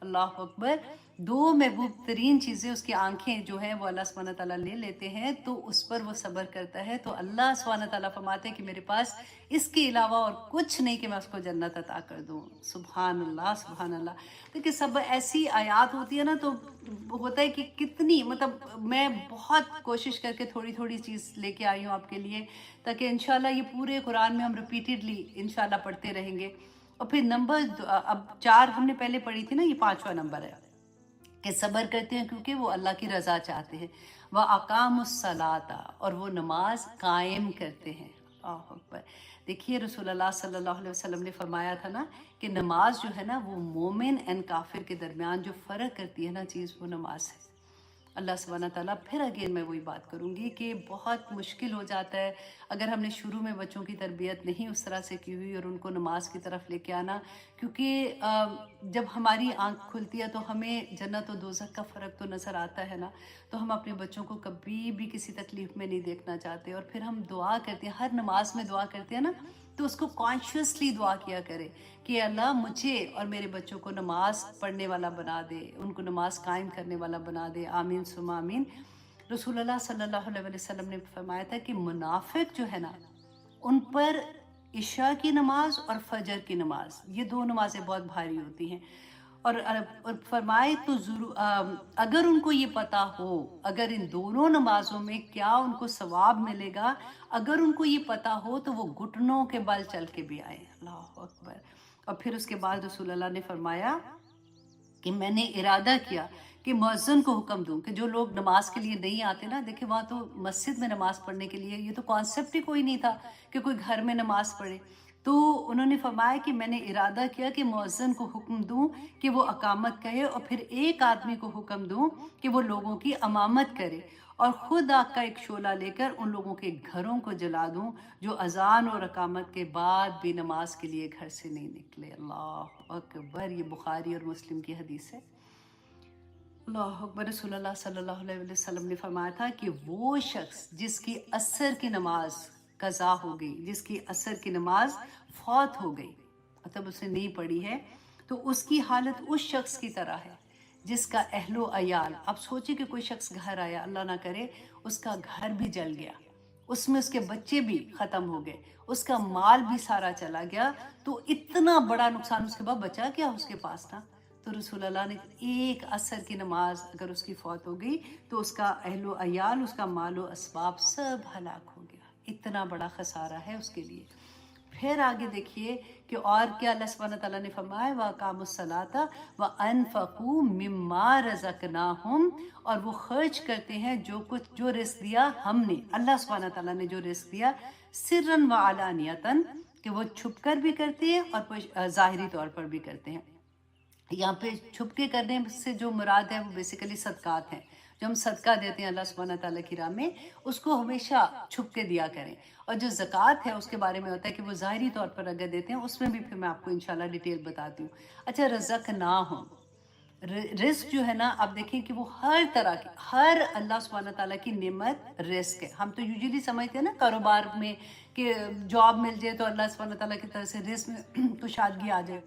अल्लाह अकबर। दो महबूब तरीन चीज़ें, उसकी आंखें जो हैं वो अल्लाह सुब्हानहू व तआला ले लेते हैं, तो उस पर वो सब्र करता है, तो अल्लाह सुब्हानहू व तआला फरमाते हैं कि मेरे पास इसके अलावा और कुछ नहीं कि मैं उसको जन्नत अता कर दूँ। सुभान अल्लाह, सुभान अल्लाह। देखिए सब ऐसी आयत होती है ना, तो होता है कि कितनी, मतलब मैं बहुत कोशिश करके थोड़ी थोड़ी चीज़ लेके आई हूँ आपके लिए, ताकि इंशाल्लाह ये पूरे कुरान में हम रिपीटेडली इंशाल्लाह पढ़ते रहेंगे। और फिर नंबर अब 4 हमने पहले पढ़ी थी ना, ये 5वां नंबर है कि सब्र करते हैं क्योंकि वो अल्लाह की रज़ा चाहते हैं। व अकामुस्सलाता, और वो नमाज कायम करते हैं। अल्लाहु अकबर। देखिए रसूलुल्लाह सल्लल्लाहु अलैहि वसल्लम ने फरमाया था ना कि नमाज जो है ना वो मोमिन एंड काफिर के दरमियान जो फ़र्क करती है ना चीज़, वो नमाज है। अल्लाह सुब्हानहू तआला, फिर अगेन मैं वही बात करूँगी कि बहुत मुश्किल हो जाता है अगर हमने शुरू में बच्चों की तरबियत नहीं उस तरह से की हुई और उनको नमाज की तरफ लेके आना, क्योंकि जब हमारी आंख खुलती है तो हमें जन्नत और दोज़ख का फ़र्क तो नज़र आता है ना, तो हम अपने बच्चों को कभी भी किसी तकलीफ़ में नहीं देखना चाहते। और फिर हम दुआ करते हैं, हर नमाज में दुआ करते हैं ना, तो उसको कॉन्शियसली दुआ किया करें कि अल्लाह मुझे और मेरे बच्चों को नमाज पढ़ने वाला बना दे, उनको नमाज कायम करने वाला बना दे। आमीन सुम्मा आमीन। रसूलुल्लाह सल्लल्लाहु अलैहि वसल्लम ने फरमाया था कि मुनाफिक जो है ना, उन पर इशा की नमाज और फजर की नमाज, ये दो नमाजें बहुत भारी होती हैं। और फरमाए तो अगर उनको ये पता हो, अगर इन दोनों नमाजों में क्या उनको सवाब मिलेगा, अगर उनको ये पता हो तो वो घुटनों के बल चल के भी आए। अल्लाह अकबर। और फिर उसके बाद रसूलुल्लाह ने फरमाया कि मैंने इरादा किया कि मुअज्जिन को हुक्म दूं कि जो लोग नमाज के लिए नहीं आते ना, देखिए वहाँ तो मस्जिद में नमाज पढ़ने के लिए ये तो कॉन्सेप्ट ही कोई नहीं था कि कोई घर में नमाज पढ़े। तो उन्होंने फरमाया कि मैंने इरादा किया कि मुअज्जिन को हुक्म दूं कि वो अकामत कहे, और फिर एक आदमी को हुक्म दूं कि वो लोगों की अमामत करे, और ख़ुद आग का एक शोला लेकर उन लोगों के घरों को जला दूं जो अजान और अकामत के बाद भी नमाज के लिए घर से नहीं निकले। अल्लाह अकबर। ये बुखारी और मुस्लिम की हदीस है। अल्लाह अकबर। रसूलुल्लाह सल्लल्लाहु अलैहि वसल्लम ने फरमाया था कि वो शख्स जिसकी असर की नमाज कज़ा हो गई, जिसकी असर की नमाज फौत हो गई, मतलब उसने नहीं पढ़ी है, तो उसकी हालत उस शख्स की तरह है जिसका अहलो अयाल, आप सोचिए कि कोई शख्स घर आया, अल्लाह ना करे उसका घर भी जल गया, उसमें उसके बच्चे भी ख़त्म हो गए, उसका माल भी सारा चला गया, तो इतना बड़ा नुकसान उसके बाद बचा क्या उसके पास था। तो रसूलुल्लाह ने एक असर की नमाज अगर उसकी फौत हो गई तो उसका अहलो अयाल, उसका मालो असबाब सब हलाक हो गया। इतना बड़ा खसारा है उसके लिए। फिर आगे देखिए कि और क्या अल्लाह सुब्हानहू तआला ने फरमाया, व अकामुस्सलाता व अनफकू मिम्मा रज़क़नाहुम, और वो खर्च करते हैं जो कुछ, जो रिस्क दिया हमने, अल्लाह सुब्हानहू तआला ने जो रिस्क दिया, सिर्रन व अलानियतन, कि वो छुप कर भी करते हैं और ज़ाहिरी तौर पर भी करते हैं। यहाँ पे छुप के करने से जो मुराद है वो बेसिकली सदकात हैं। जो हम सदका देते हैं अल्लाह सुब्हानहू तआला की राह में, उसको हमेशा छुप के दिया करें। और जो ज़कात है उसके बारे में होता है कि वो ज़ाहिरी तौर पर अगर देते हैं, उसमें भी फिर मैं आपको इंशाल्लाह डिटेल बताती हूँ। अच्छा, रज़क ना हो, रिस्क जो है ना, आप देखें कि वो हर तरह की, हर अल्लाह सुब्हानहू तआला की नेमत रिस्क है। हम तो यूजुअली समझते हैं ना कारोबार में कि जॉब मिल जाए तो अल्लाह सुब्हानहू तआला की तरफ से रिस्क में कुशादगी आ जाए।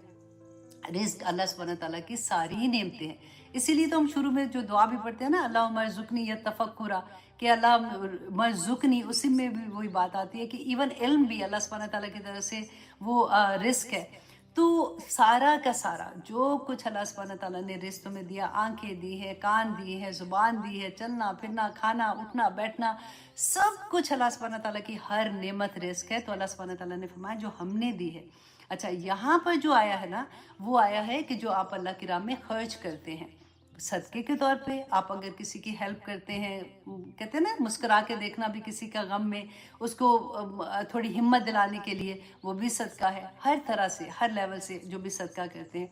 रिस्क अल्लाह सुब्हानहू तआला की सारी ही नेमतें हैं। इसीलिए तो हम शुरू में जो दुआ भी पढ़ते हैं ना, अल्लाह मरज़ुकनी या तफक्कुरा, कि अल्लाह मरज़ुकनी, उसी में भी वही बात आती है कि इवन इल्म भी अल्लाह सुब्हानहू तआला की तरफ से वो रिस्क है। तो सारा का सारा जो कुछ अल्लाह सुब्हानहू तआला ने रिस्क में दिया, आंखें दी हैं, कान दिए हैं, ज़ुबान दी है, चलना फिरना, खाना उठना बैठना, सब कुछ अल्लाह सुब्हानहू तआला की हर नेमत रिस्क है। तो अल्लाह सुब्हानहू तआला ने फरमाया जो हमने दी है। अच्छा, यहाँ पर जो आया है ना, वो आया है कि जो आप अल्लाह की राह में खर्च करते हैं सदक़े के तौर पे, आप अगर किसी की हेल्प करते हैं, कहते हैं ना मुस्कुरा के देखना भी किसी का गम में, उसको थोड़ी हिम्मत दिलाने के लिए, वो भी सदका है। हर तरह से, हर लेवल से जो भी सदका करते हैं।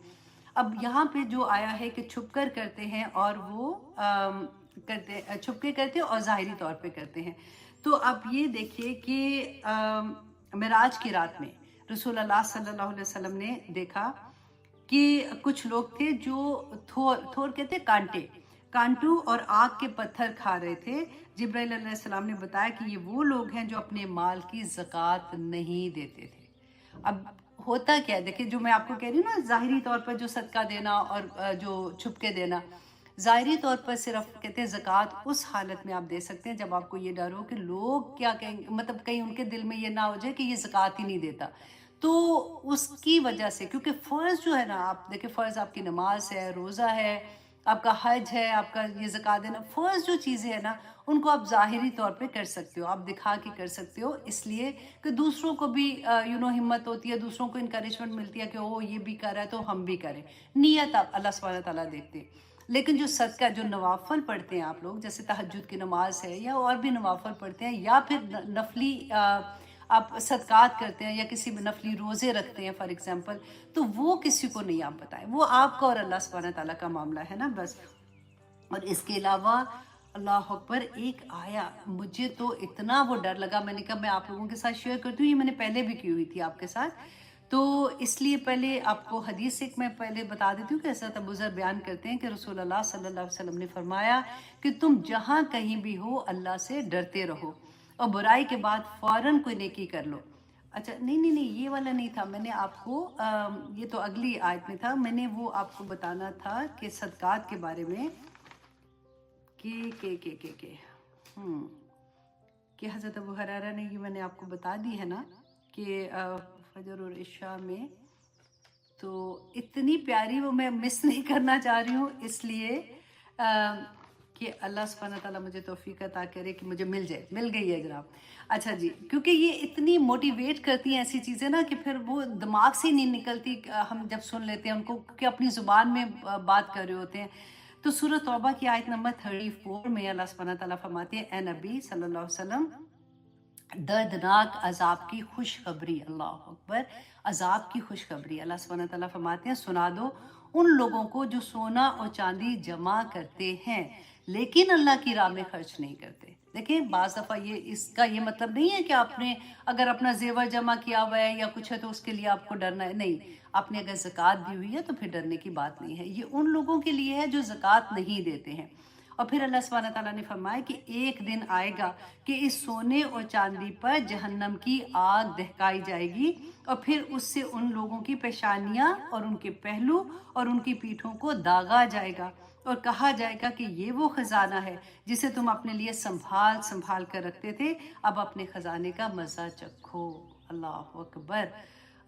अब यहाँ पे जो आया है कि छुप कर करते हैं, और वो छुप के करते हैं और ज़ाहिरी तौर पे करते हैं। तो आप ये देखिए कि मेराज की रात में रसूलुल्लाह सल्लल्लाहु अलैहि वसल्लम ने देखा कि कुछ लोग थे जो थोर कहते हैं कांटू और आग के पत्थर खा रहे थे। जिब्राइल अलैहिस्सलाम ने बताया कि ये वो लोग हैं जो अपने माल की ज़कात नहीं देते थे। अब ہوتا کیا ہے دیکھیں، جو میں آپ کو کہہ رہی ہوں نا، ظاہری طور پر جو صدقہ دینا اور جو چھپ کے دینا، ظاہری طور پر صرف کہتے ہیں زکوٰۃ اس حالت میں آپ دے سکتے ہیں جب آپ کو یہ ڈر ہو کہ لوگ کیا کہیں گے، مطلب کہیں ان کے دل میں یہ نہ ہو جائے کہ یہ زکوٰۃ ہی نہیں دیتا. تو اس کی وجہ سے، کیونکہ فرض جو ہے نا، آپ دیکھیں فرض آپ کی نماز ہے، روزہ ہے، آپ کا حج ہے، آپ کا یہ زکوٰۃ دینا، فرض جو چیزیں ہیں نا ان کو آپ ظاہری طور پہ کر سکتے ہو، آپ دکھا کے کر سکتے ہو، اس لیے کہ دوسروں کو بھی ہمت ہوتی ہے، دوسروں کو انکریجمنٹ ملتی ہے کہ وہ یہ بھی کر رہا ہے تو ہم بھی کریں. نیت آپ اللہ سبحانہ تعالیٰ دیکھتے ہیں. لیکن جو صدقہ، جو نوافل پڑھتے ہیں آپ لوگ، جیسے تہجد کی نماز ہے یا اور بھی نوافل پڑھتے ہیں، یا پھر نفلی آپ صدقات کرتے ہیں یا کسی بھی نفلی روزے رکھتے ہیں فار ایگزامپل، تو وہ کسی کو نہیں آپ بتائیں، وہ آپ کا اور اللہ سبحانہ تعالیٰ کا معاملہ ہے نا بس. اور اس کے علاوہ اللہ اکبر، ایک آیا مجھے تو اتنا وہ ڈر لگا، میں نے کہا میں آپ لوگوں کے ساتھ شیئر کرتی ہوں، یہ میں نے پہلے بھی کی ہوئی تھی آپ کے ساتھ. تو اس لیے پہلے آپ کو حدیث ایک میں پہلے بتا دیتی ہوں کہ حضرت ابو ذر بیان کرتے ہیں کہ رسول اللہ صلی اللہ علیہ وسلم نے فرمایا کہ تم جہاں کہیں بھی ہو اللہ سے ڈرتے رہو اور برائی کے بعد فوراً کوئی نیکی کر لو. اچھا نہیں یہ والا نہیں تھا، میں نے آپ کو یہ تو اگلی آیت میں تھا، میں نے وہ آپ کو بتانا تھا کہ صدقات کے بارے میں کہ حضرت ابو ہریرہ نے، یہ میں نے آپ کو بتا دی ہے نا کہ فجر اور عشاء میں، تو اتنی پیاری وہ میں مس نہیں کرنا چاہ رہی ہوں، اس لیے کہ اللہ سبحانہ تعالیٰ مجھے توفیق عطا کرے کہ مجھے مل جائے. مل گئی ہے جناب. اچھا جی، کیونکہ یہ اتنی موٹیویٹ کرتی ہیں ایسی چیزیں نا کہ پھر وہ دماغ سے نہیں نکلتی، ہم جب سن لیتے ہیں ان کو کہ اپنی زبان میں بات کر رہے ہوتے ہیں. تو سورہ توبہ کی آیت نمبر 34 میں اللہ سبحانہ تعالیٰ فرماتے ہیں، اے نبی صلی اللہ علیہ وسلم، دردناک عذاب کی خوشخبری، اللہ اکبر، عذاب کی خوشخبری اللہ سبحانہ تعالیٰ فرماتے ہیں سنا دو ان لوگوں کو جو سونا اور چاندی جمع کرتے ہیں لیکن اللہ کی راہ میں خرچ نہیں کرتے. دیکھیں بعض دفعہ اس کا یہ مطلب نہیں ہے کہ آپ نے اگر اپنا زیور جمع کیا ہوا ہے یا کچھ ہے تو اس کے لیے آپ کو ڈرنا ہے. نہیں، آپ نے اگر زکوٰۃ دی ہوئی ہے تو پھر ڈرنے کی بات نہیں ہے. یہ ان لوگوں کے لیے ہے جو زکوٰۃ نہیں دیتے ہیں. اور پھر اللہ سبحانہ تعالیٰ نے فرمایا کہ ایک دن آئے گا کہ اس سونے اور چاندی پر جہنم کی آگ دہکائی جائے گی اور پھر اس سے ان لوگوں کی پیشانیاں اور ان کے پہلو اور ان کی پیٹھوں کو داغا جائے گا اور کہا جائے گا کہ یہ وہ خزانہ ہے جسے تم اپنے لیے سنبھال کر رکھتے تھے، اب اپنے خزانے کا مزہ چکھو. اللہ اکبر.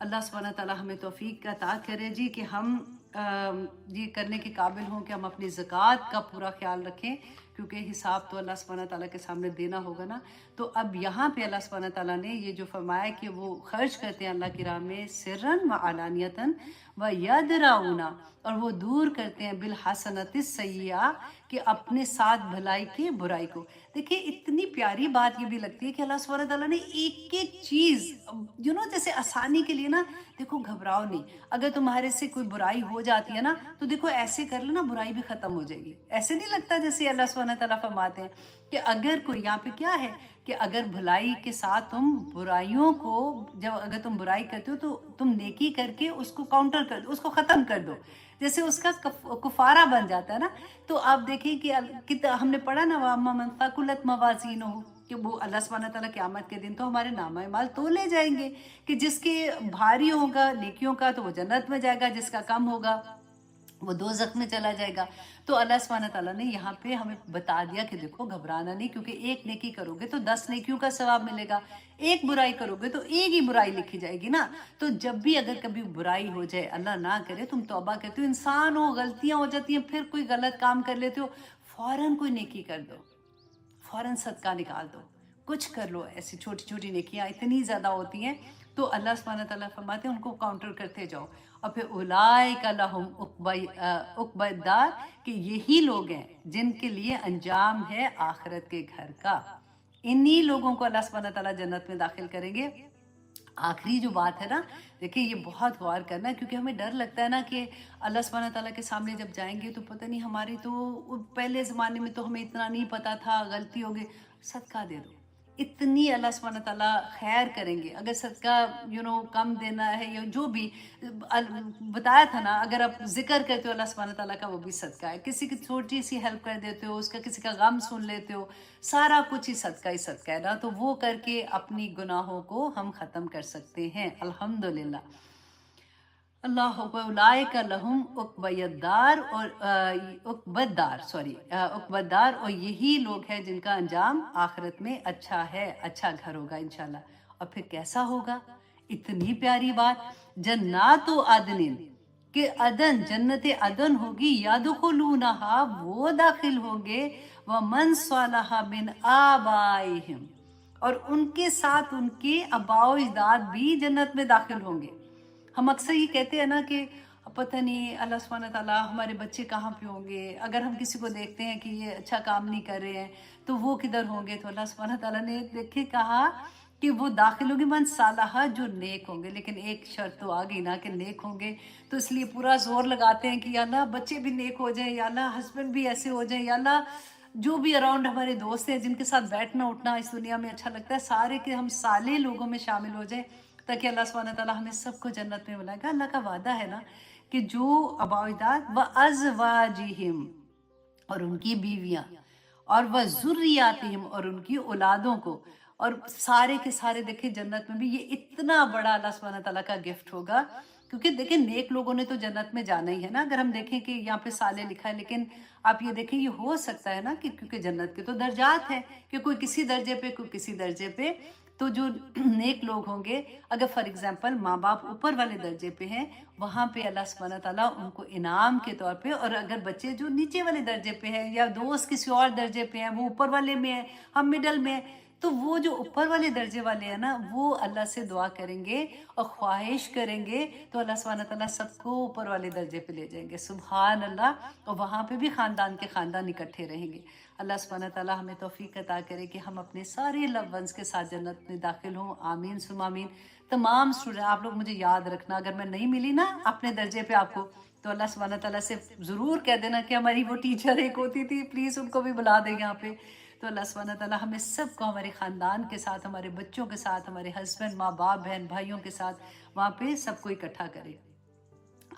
اللہ سبحانہ تعالیٰ ہمیں توفیق عطا کرے جی کہ ہم یہ کرنے کے قابل ہوں کہ ہم اپنی زکوٰۃ کا پورا خیال رکھیں، کیونکہ حساب تو اللہ سبحانہ تعالیٰ کے سامنے دینا ہوگا نا. تو اب یہاں پہ اللہ سبحانہ تعالیٰ نے یہ جو فرمایا کہ وہ خرچ کرتے ہیں اللہ کی راہ میں سرًا و علانیتاً و یدرؤون، اور وہ دور کرتے ہیں بالحسنۃ السیئۃ، کہ اپنے ساتھ بھلائی کے برائی کو. دیکھیں اتنی پیاری بات یہ بھی لگتی ہے کہ اللہ سبحانہ تعالیٰ نے ایک ایک چیز جیسے آسانی کے لیے نا، دیکھو گھبراؤ نہیں، اگر تمہارے سے کوئی برائی ہو جاتی ہے نا تو دیکھو ایسے کر لینا برائی بھی ختم ہو جائے گی. ایسے نہیں لگتا جیسے اللہ سبحانہ تعالیٰ فرماتے ہیں کہ اگر کوئی، یہاں پہ کیا ہے کہ اگر بھلائی کے ساتھ تم برائیوں کو، جب اگر تم برائی کرتے ہو تو تم نیکی کر کے اس کو کاؤنٹر کر دو، اس کو ختم کر دو، جیسے اس کا کفارہ بن جاتا ہے نا. تو آپ دیکھیں کہ ہم نے پڑھا نا وَأَمَّا مَن ثَقُلَتْ مَوَازِينُهُ، کہ وہ اللہ سبحانہ تعالیٰ قیامت کے دن تو ہمارے نامہ اعمال تولے جائیں گے، کہ جس کے بھاری ہوگا نیکیوں کا تو وہ جنت میں جائے گا، جس کا کم ہوگا وہ دوزخ میں چلا جائے گا. تو اللہ سبحانہ تعالیٰ نے یہاں پہ ہمیں بتا دیا کہ دیکھو گھبرانا نہیں، کیونکہ ایک نیکی کرو گے تو 10 نیکیوں کا ثواب ملے گا، ایک برائی کرو گے تو ایک ہی برائی لکھی جائے گی نا. تو جب بھی اگر کبھی برائی ہو جائے، اللہ نہ کرے، تم توبہ کرتے ہو، انسان ہو، غلطیاں ہو جاتی ہیں، پھر کوئی غلط کام کر لیتے ہو، فوراً کوئی نیکی کر دو، فوراً صدقہ نکال دو، کچھ کر لو. ایسی چھوٹی چھوٹی نیکیاں اتنی زیادہ ہوتی ہیں. تو اللہ سبحانہ تعالیٰ فرماتے ہیں ان کو کاؤنٹر کرتے جاؤ. اور پھر اولئک لہم عقبی الدار، کہ یہی لوگ ہیں جن کے لیے انجام ہے آخرت کے گھر کا. انہی لوگوں کو اللہ سبحانہ تعالیٰ جنت میں داخل کریں گے. آخری جو بات ہے نا، دیکھیں یہ بہت غور کرنا ہے، کیونکہ ہمیں ڈر لگتا ہے نا کہ اللہ سبحانہ تعالیٰ کے سامنے جب جائیں گے تو پتہ نہیں، ہماری تو پہلے زمانے میں تو ہمیں اتنا نہیں پتا تھا، غلطی ہو گئی، صدقہ دے دو، اتنی اللہ سبحانہ تعالیٰ خیر کریں گے. اگر صدقہ کم دینا ہے یا جو بھی بتایا تھا نا، اگر آپ ذکر کرتے ہو اللہ سبحانہ تعالیٰ کا وہ بھی صدقہ ہے. کسی کی چھوٹی سی ہیلپ کر دیتے ہو، اس کا کسی کا غم سن لیتے ہو، سارا کچھ ہی صدقہ ہے نا. تو وہ کر کے اپنی گناہوں کو ہم ختم کر سکتے ہیں الحمدللہ. अल्लाह उलाइक लहुम उक़बयद्दार और उक़बद्दार, और यही लोग हैं जिनका अंजाम आखिरत में अच्छा है, अच्छा घर होगा इंशाल्लाह। और फिर कैसा होगा? इतनी प्यारी बात, जन्नातो अदनिन, कि अदन, जन्नत अदन होगी, यादखुलूनहा, वो दाखिल होंगे, व मन सलहा मिन आबाइहिम, और उनके साथ उनके अबाओ अजदाद भी जन्नत में दाखिल होंगे। हम अक्सर ये कहते हैं ना कि पता नहीं अल्लाह सुब्हानहू तआला हमारे बच्चे कहाँ पे होंगे, अगर हम किसी को देखते हैं कि ये अच्छा काम नहीं कर रहे हैं तो वो किधर होंगे, तो अल्लाह सुब्हानहू तआला ने देखे कहा कि वो दाखिल होंगे मन सालाहा, जो नेक होंगे। लेकिन एक शर्त तो आ गई ना कि नेक होंगे, तो इसलिए पूरा जोर लगाते हैं कि या अल्लाह बच्चे भी नेक हो जाएं, या अल्लाह हस्बैंड भी ऐसे हो जाएं, या अल्लाह जो भी अराउंड हमारे दोस्त हैं जिनके साथ बैठना उठना इस दुनिया में अच्छा लगता है, सारे के हम साले लोगों में शामिल हो जाएं, ताकि अल्लाह सुब्हानहू तआला हमें सबको जन्नत में बुलाएगा। अल्लाह का वादा है ना कि जो अबाइदात व अज़वाजिहिम, और उनकी बीवियां, और वह ज़ुर्रियातिहिम, और उनकी औलादों को, और सारे के सारे देखे जन्नत में भी। ये इतना बड़ा अल्लाह सुब्हानहू तआला का गिफ्ट होगा, क्योंकि देखें नेक लोगों ने तो जन्नत में जाना ही है ना। अगर हम देखें कि यहाँ पे साले लिखा है, लेकिन आप ये देखें, ये हो सकता है ना कि क्योंकि जन्नत के तो दर्जात हैं, कि कोई किसी दर्जे पे, कोई किसी दर्जे पे। तो जो नेक लोग होंगे, अगर फॉर एग्जांपल माँ बाप ऊपर वाले दर्जे पे हैं, वहाँ पे अल्लाह सुब्हानहू तआला उनको इनाम के तौर पे, और अगर बच्चे जो नीचे वाले दर्जे पे हैं, या दोस्त किसी और दर्जे पे हैं, वो ऊपर वाले में है, हम मिडल में हैं, तो वो जो ऊपर वाले दर्जे वाले हैं ना, वो अल्लाह से दुआ करेंगे और ख्वाहिश करेंगे, तो अल्लाह सुब्हानहू तआला सबको ऊपर वाले दर्जे पे ले जाएंगे। सुभान अल्लाह। और वहाँ पे भी खानदान के खानदान इकट्ठे रहेंगे। अल्लाह सुब्हानहू तआला हमें तौफीक अता करे कि हम अपने सारे लव वंस के साथ जन्नत में दाखिल हों। आमीन सुम आमीन। तमाम स्टूडेंट, आप लोग मुझे याद रखना, अगर मैं नहीं मिली ना अपने दर्जे पे आपको, तो अल्लाह सुब्हानहू तआला से ज़रूर कह देना कि हमारी वो टीचर एक होती थी, प्लीज़ उनको भी बुला दें यहाँ पे। तो अल्लाह सुब्हानहू तआला हमें सबको हमारे ख़ानदान के साथ, हमारे बच्चों के साथ, हमारे हस्बैंड, माँ बाप, बहन भाइयों के साथ वहाँ पे सबको इकट्ठा करे।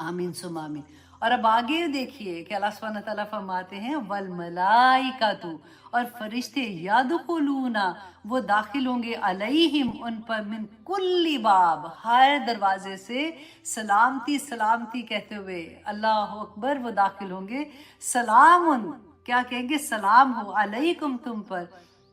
आमीन सुम आमीन। और अब आगे देखिए कि अल्लाह सुब्हानहू तआला फरमाते हैं वल मलाइकातु, और फरिश्ते यादखुलूना, वो दाखिल होंगे, अलैहिम, उन पर, मिन कुल्ली बाब, हर दरवाजे से सलामती सलामती कहते हुए, अल्लाह अकबर, वो दाखिल होंगे। सलामुन, क्या कहेंगे? सलाम हो, अलैकुम, तुम पर,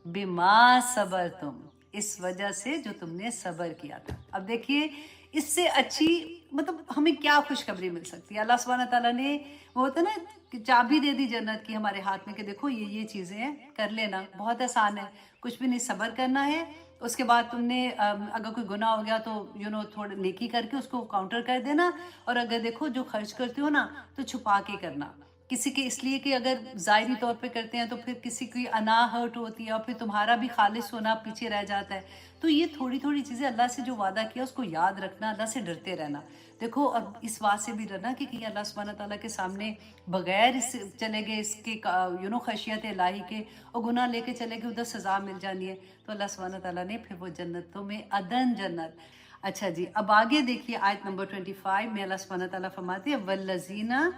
बिमा सबर, तुम, इस वजह से जो तुमने सबर किया था। अब देखिए, इससे अच्छी मतलब हमें क्या खुशखबरी मिल सकती है। अल्लाह सुब्हानहू तआला ने, वो होता है ना कि चाबी दे दी जन्नत की हमारे हाथ में, कि देखो ये चीज़ें हैं, कर लेना, बहुत आसान है, कुछ भी नहीं, सब्र करना है। उसके बाद तुमने अगर कोई गुनाह हो गया तो थोड़ा नेकी करके उसको काउंटर कर देना। और अगर देखो जो खर्च करते हो ना, तो छुपा के करना, किसी के, इसलिए कि अगर ज़ाहिरी तौर पे करते हैं तो फिर किसी की अना हर्ट होती है, और फिर तुम्हारा भी खालिस होना पीछे रह जाता है। तो ये थोड़ी थोड़ी चीज़ें, अल्लाह से जो वादा किया उसको याद रखना, अल्लाह से डरते रहना। देखो, और इस बात से भी डरना कि कहीं अल्लाह सुब्हानहू तआला के सामने बगैर इस चले गए, इसके खशियत इलाही के, और गुनाह लेके चले गए, उधर सज़ा मिल जानी है। तो अल्लाह सुब्हानहू तआला ने फिर वो जन्नतों में अदन जन्नत। अच्छा जी, अब आगे देखिए आयत नंबर 25 में अल्लाह सुब्हानहू तआला फरमाते हैं वल्लज़ीना,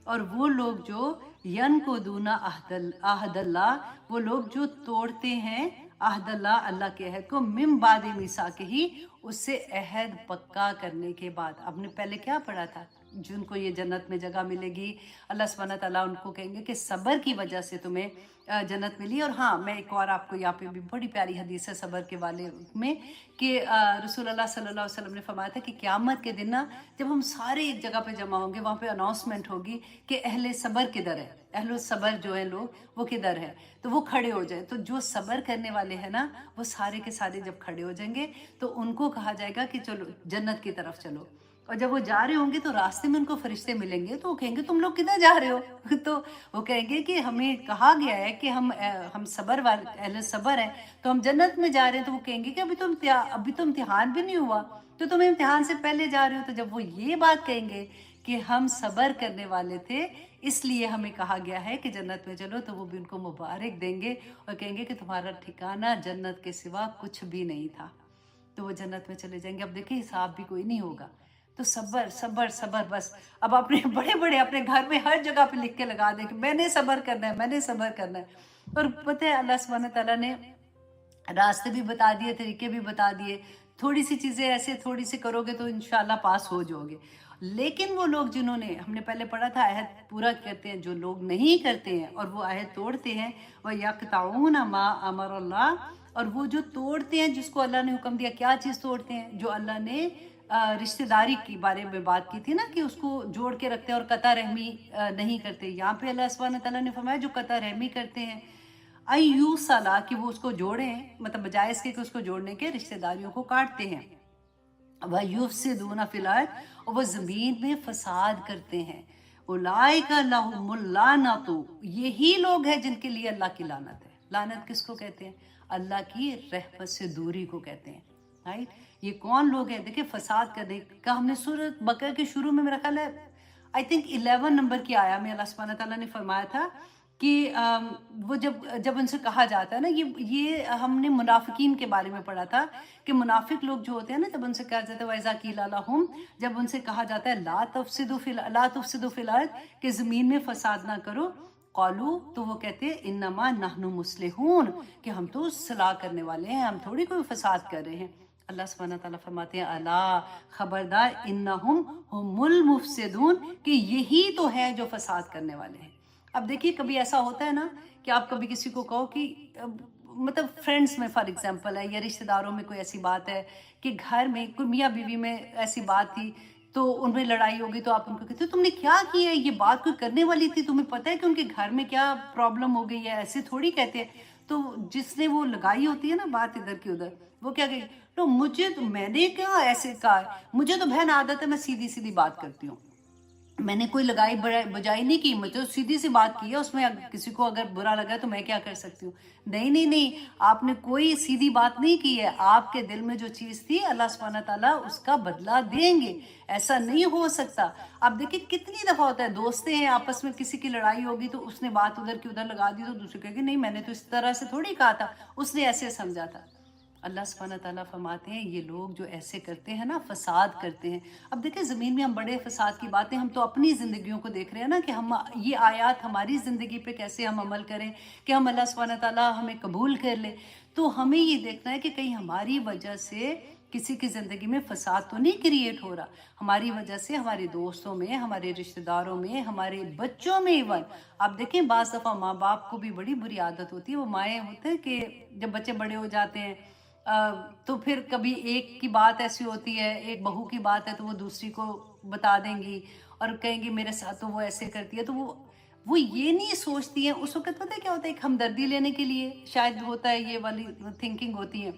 और वो लोग जो यन को दूना अहदल्ला, वो लोग जो तोड़ते हैं अहदल्ला, अल्लाह के अहद को, मिम बाद मीसा के ही, उससे अहद पक्का करने के बाद। आपने पहले क्या पढ़ा था? जिनको ये जन्नत में जगह मिलेगी, अल्लाह सुब्हानहू तआला उनको कहेंगे कि सब्र की वजह से तुम्हें जन्नत मिली। और हाँ, मैं एक और आपको यहाँ पे भी बड़ी प्यारी हदीस है सब्र के वाले में, कि रसूल अल्लाह सल्लल्लाहु अलैहि वसल्लम ने फरमाया था कि क़यामत के दिन ना, जब हम सारे एक जगह पे जमा होंगे, वहाँ पे अनाउंसमेंट होगी कि अहले सब्र किधर है, अहले सब्र जो है लोग, वो किधर है, तो वो खड़े हो जाए। तो जो सब्र करने वाले हैं ना, वो सारे के सारे जब खड़े हो जाएंगे, तो उनको कहा जाएगा कि चलो जन्नत की तरफ चलो। और जब वो जा रहे होंगे तो रास्ते में उनको फरिश्ते मिलेंगे, तो वो कहेंगे तुम लोग किधर जा रहे हो? तो वो कहेंगे कि हमें कहा गया है कि हम सबर वाले, अहले सबर हैं, तो हम जन्नत में जा रहे हैं। तो वो कहेंगे कि अभी तो इम्तिहान भी नहीं हुआ, तो तुम इम्तिहान से पहले जा रहे हो। तो जब वो ये बात कहेंगे कि हम सबर करने वाले थे, इसलिए हमें कहा गया है कि जन्नत में चलो, तो वो भी उनको मुबारक देंगे और कहेंगे कि तुम्हारा ठिकाना जन्नत के सिवा कुछ भी नहीं था। तो वो जन्नत में चले जाएंगे। अब देखिए, हिसाब भी कोई नहीं होगा। तो सब्र सब्र सब्र, बस अब अपने बड़े बड़े अपने घर में हर जगह पे लिख के लगा दें कि मैंने सब्र करना है, मैंने सब्र करना है। और पता है, अल्लाह सुब्हानहू तआला ने रास्ते भी बता दिए, तरीके भी बता दिए। थोड़ी सी चीज़ें ऐसे थोड़ी सी करोगे तो इंशाल्लाह पास हो जाओगे। लेकिन वो लोग जिन्होंने, हमने पहले पढ़ा था, अहद पूरा करते हैं, जो लोग नहीं करते हैं और वो अहद तोड़ते हैं, वह यक़तऊन मा अमरल्लाह, और वो जो तोड़ते हैं जिसको अल्लाह ने हुक्म दिया। क्या चीज़ तोड़ते हैं? जो अल्लाह ने रिश्तेदारी के बारे में बात की थी ना, कि उसको जोड़ के रखते हैं और कता रहमी नहीं करते। यहाँ पे अल्लाह सुब्हानहू व तआला ने फरमाया जो कता रहमी करते हैं, अय्यू सला, कि वो उसको जोड़ें, मतलब बजाय इसके कि उसको जोड़ने के रिश्तेदारियों को काटते हैं। वह युफ्सिदूना फिल अर्द, और वो ज़मीन में फसाद करते हैं। उलाइका लहुमुल लानतु, यही लोग हैं जिनके लिए अल्लाह की लानत है। लानत किसको कहते हैं? अल्लाह की रहमत से दूरी को कहते हैं, राइट। ये कौन लोग हैं? देखिए, फसाद करने का हमने सूरत बकरा के शुरू में, मेरा ख्याल है आई थिंक 11 नंबर की आया में अल्लाह सुब्हानहू व तआला ने फरमाया था कि वो जब उनसे कहा जाता है ना, ये हमने मुनाफिकीन के बारे में पढ़ा था कि मुनाफिक लोग जो होते हैं ना, जब उनसे कहा जाता है वैज़ा कीला लहुम, जब उनसे कहा जाता है ला तुफसिदु फिल अर्द, कि ज़मीन में फसाद ना करो, क़ालू, तो वो कहते हैं इन्नमा नहनु मुस्लिहून, कि हम तो सलाह करने वाले हैं, हम थोड़ी कोई फसाद कर रहे हैं। अल्लाह सुब्हानहू व तआला फरमाते हैं अला, खबरदार, इन्नहुम हुमुल मुफसिदून, कि यही तो है जो फसाद करने वाले हैं। अब देखिए, कभी ऐसा होता है ना कि आप कभी किसी को कहो कि मतलब फ्रेंड्स में फॉर एग्जांपल है, या रिश्तेदारों में कोई ऐसी बात है कि घर में कोई मियाँ बीवी में ऐसी बात थी, तो उनमें लड़ाई होगी, तो आप उनको कहते हो तुमने क्या किया है, ये बात कोई करने वाली थी, तुम्हें पता है कि उनके घर में क्या प्रॉब्लम हो गई है, ऐसे थोड़ी कहते हैं। तो जिसने वो लगाई होती है ना बात इधर की उधर, वो क्या कहेगी, तो मुझे तो, मैंने क्या ऐसे कहा, मुझे तो बहन आदत है, मैं सीधी सीधी बात करती हूँ, मैंने कोई लगाई बजाई नहीं की, मुझे तो सीधी सी बात की है, उसमें किसी को अगर बुरा लगा तो मैं क्या कर सकती हूँ। नहीं नहीं नहीं, आपने कोई सीधी बात नहीं की है, आपके दिल में जो चीज़ थी अल्लाह सुब्हानहू व तआला उसका बदला देंगे, ऐसा नहीं हो सकता। अब देखिए, कितनी दफ़ा होता है, दोस्तें हैं आपस में, किसी की लड़ाई होगी तो उसने बात उधर की उधर लगा दी, तो दूसरी कहेगी नहीं मैंने तो इस तरह से थोड़ी कहा था, उसने ऐसे समझा था। अल्लाह सुब्हानहू व तआला फरमाते हैं ये लोग जो ऐसे करते हैं ना, फसाद करते हैं। अब देखिए, ज़मीन में हम बड़े फसाद की बातें, हम तो अपनी ज़िंदगियों को देख रहे हैं ना, कि हम ये आयात हमारी ज़िंदगी पे कैसे हम अमल करें कि हम अल्लाह सुब्हानहू व तआला हमें कबूल कर ले। तो हमें ये देखना है कि कहीं हमारी वजह से किसी की ज़िंदगी में फसाद तो नहीं क्रिएट हो रहा, हमारी वजह से हमारे दोस्तों में, हमारे रिश्तेदारों में, हमारे बच्चों में। इवन आप देखें, बाज़ दफ़ा माँ बाप को भी बड़ी बुरी आदत होती है, वो माएँ होते हैं कि जब बच्चे बड़े हो जाते हैं तो फिर कभी एक की बात ऐसी होती है, एक बहू की बात है, तो वो दूसरी को बता देंगी और कहेंगी मेरे साथ तो वो ऐसे करती है। तो वो ये नहीं सोचती हैं, उस वक़्त पता है क्या होता है, एक हमदर्दी लेने के लिए शायद होता है, ये वाली थिंकिंग होती है,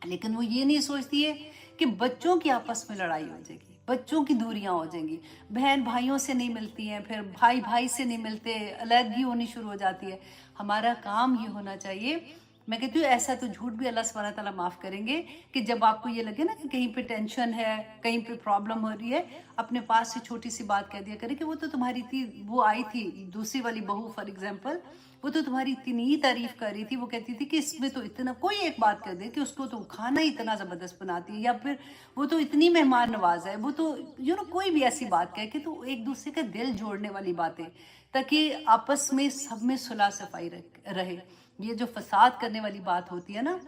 लेकिन वो ये नहीं सोचती है कि बच्चों की आपस में लड़ाई हो जाएगी, बच्चों की दूरियां हो जाएंगी, बहन भाइयों से नहीं मिलती हैं, फिर भाई भाई से नहीं मिलते, अलग होनी शुरू हो जाती है। हमारा काम ये होना चाहिए, मैं कहती हूँ ऐसा तो झूठ भी अल्लाह सुब्हानहू व तआला माफ़ करेंगे, कि जब आपको ये लगे ना कि कहीं पे टेंशन है, कहीं पे प्रॉब्लम हो रही है, अपने पास से छोटी सी बात कह दिया करें कि वो तो तुम्हारी थी, वो आई थी दूसरी वाली बहू फॉर एग्जांपल, वो तो तुम्हारी इतनी तारीफ कर रही थी, वो कहती थी कि इसमें तो इतना, कोई एक बात कर दे कि उसको तो खाना इतना ज़बरदस्त बनाती है, या फिर वो तो इतनी मेहमान नवाज है, वो तो कोई भी ऐसी बात कह के, तो एक दूसरे का दिल जोड़ने वाली बातें, ताकि आपस में सब में सुलह सफाई रहे। ये जो फसाद करने वाली बात होती है ना,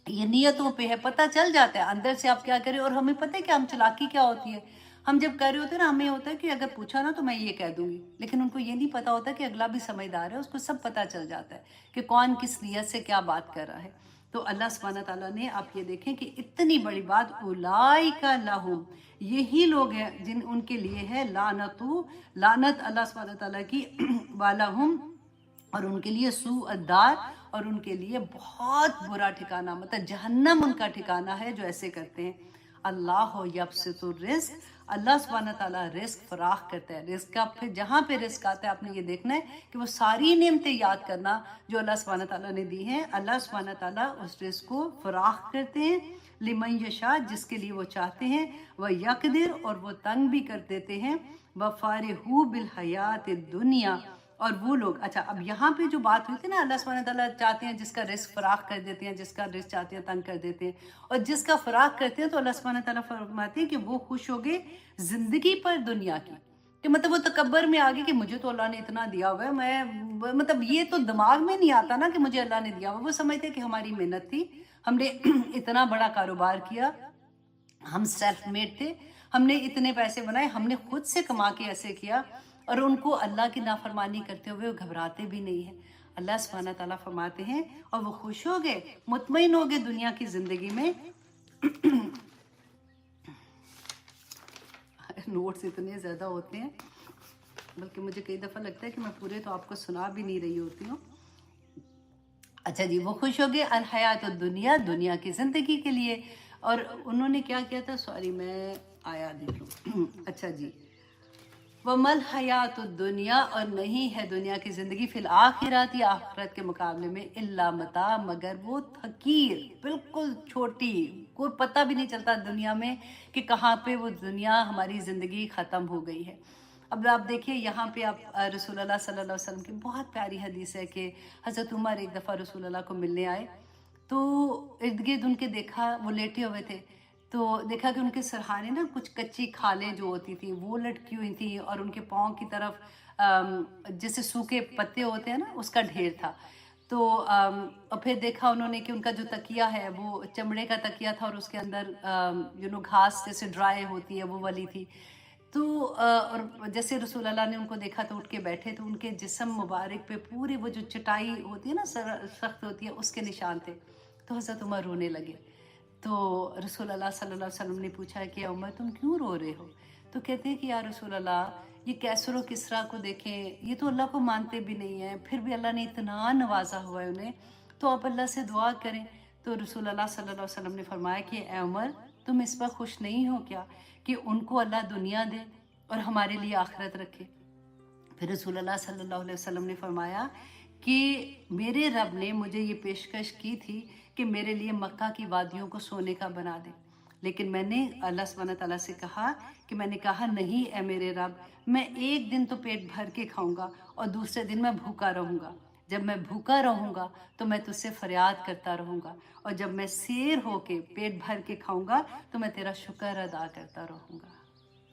ये नियतों पे है, पता चल जाता है अंदर से आप क्या करें। और हमें पता है कि हम चालाकी क्या होती है, हम जब कर रहे होते हैं ना, हमें होता है कि अगर पूछा ना तो मैं ये कह दूंगी, लेकिन उनको ये नहीं पता होता कि अगला भी समझदार है, उसको सब पता चल जाता है कि कौन किस नियत से क्या बात कर रहा है। तो अल्लाह सुब्हानहू व तआला ने, आप ये देखें कि इतनी बड़ी बात, उलाइका लहुम, यही लोग हैं जिन उनके लिए है लानत अल्लाह सुब्हानहू व तआला की, वालहुम, और उनके लिए सुअद्दार, और उनके लिए बहुत बुरा ठिकाना, मतलब जहन्नम उनका ठिकाना है जो ऐसे करते हैं। अल्लाह यब्सितुर रिज़्क़, अल्लाह सुब्हानहू व तआला रिस्क फराख करता है। रिस्क का फिर जहाँ पे रिस्क आता है, आपने ये देखना है कि वो सारी नेमतें याद करना जो अल्लाह सुब्हानहू व तआला ने दी हैं। अल्लाह सुब्हानहू व तआला उस रिस्क को फराख करते हैं, लिमन यशा, जिसके लिए वो चाहते हैं, वह यकदिर, और वो तंग भी कर देते हैं, व फारिहू बिल हयात दुनिया, और वो लोग। अच्छा, अब यहाँ पे जो बात हुई थी ना, अल्लाह सुब्हानहू व तआला चाहते हैं जिसका रिस्क फराख कर देते हैं, जिसका रिस्क चाहते हैं तंग कर देते हैं, और जिसका फराख करते हैं तो अल्लाह सुब्हानहू व तआला फरमाते हैं कि वो खुश हो गए जिंदगी पर दुनिया की, कि मतलब वो तकब्बर में आ गए कि मुझे तो अल्लाह ने इतना दिया हुआ है, मैं मतलब ये तो दिमाग में नहीं आता ना कि मुझे अल्लाह ने दिया हुआ। वो समझते हैं कि हमारी मेहनत थी, हमने इतना बड़ा कारोबार किया, हम सेल्फ मेड थे, हमने इतने पैसे बनाए, हमने खुद से कमा के ऐसे किया, और उनको अल्लाह की नाफरमानी करते हुए वो घबराते भी नहीं हैं। अल्लाह सुब्हाना ताला फरमाते हैं और वो खुश हो गए, मुतमईन हो गए दुनिया की ज़िंदगी में। नोट्स इतने ज़्यादा होते हैं, बल्कि मुझे कई दफ़ा लगता है कि मैं पूरे तो आपको सुना भी नहीं रही होती हूँ। अच्छा जी, वो खुश हो गए अल हयात दुनिया, दुनिया की ज़िंदगी के लिए। और उन्होंने क्या किया था, सॉरी मैं आया देख लूँ। अच्छा जी, वमल हयात दुनिया, और नहीं है दुनिया की ज़िंदगी फिल आखिरत, या आखिरत के मुकाबले में, इल्ला मता, मगर वो हकीर, बिल्कुल छोटी, कोई पता भी नहीं चलता दुनिया में कि कहाँ पे वो दुनिया हमारी ज़िंदगी ख़त्म हो गई है। अब आप देखिए यहाँ पे आप रसूल अल्लाह सल्लल्लाहु अलैहि वसल्लम की बहुत प्यारी हदीस है कि हज़रत उमर एक दफ़ा रसूल अल्लाह को मिलने आए, तो इर्द गिर्द उनके देखा वो लेटे हुए थे, तो देखा कि उनके सरहाने ना कुछ कच्ची खालें जो होती थी वो लटकी हुई थी, और उनके पाँव की तरफ जैसे सूखे पत्ते होते हैं ना, उसका ढेर था। तो और फिर देखा उन्होंने कि उनका जो तकिया है वो चमड़े का तकिया था, और उसके अंदर घास जैसे ड्राई होती है वो वाली थी। तो और जैसे रसूल अल्लाह ने उनको देखा तो उठ के बैठे, तो उनके जिस्म मुबारक पे पूरी वो जो चटाई होती है ना, सख्त होती है, उसके निशान थे। तो हज़रत उमर रोने लगे। तो रसूल अल्लाह सल्लल्लाहु अलैहि वसल्लम ने पूछा कि उमर तुम क्यों रो रहे हो? तो कहते हैं कि या रसूल अल्लाह, ये कैसर और किसरा को देखें, ये तो अल्लाह को मानते भी नहीं हैं, फिर भी अल्लाह ने इतना नवाजा हुआ है उन्हें, तो आप अल्लाह से दुआ करें। तो रसूल अल्लाह सल्लल्लाहु अलैहि वसल्लम ने फरमाया कि ए उमर, तुम इस पर खुश नहीं हो क्या कि उनको अल्लाह दुनिया दे और हमारे लिए आखिरत रखे? फिर रसूल अल्लाह सल्लल्लाहु अलैहि वसल्लम ने फरमाया कि मेरे रब ने मुझे ये पेशकश की थी कि मेरे लिए मक्का की वादियों को सोने का बना दे, लेकिन मैंने अल्लाह सुब्हानहू तआला से कहा कि मैंने कहा नहीं ए मेरे रब, मैं एक दिन तो पेट भर के खाऊंगा और दूसरे दिन मैं भूखा रहूंगा। जब मैं भूखा रहूंगा तो मैं तुझसे फरियाद करता रहूंगा, और जब मैं शेर होके पेट भर के खाऊंगा तो मैं तेरा शुक्र अदा करता रहूंगा।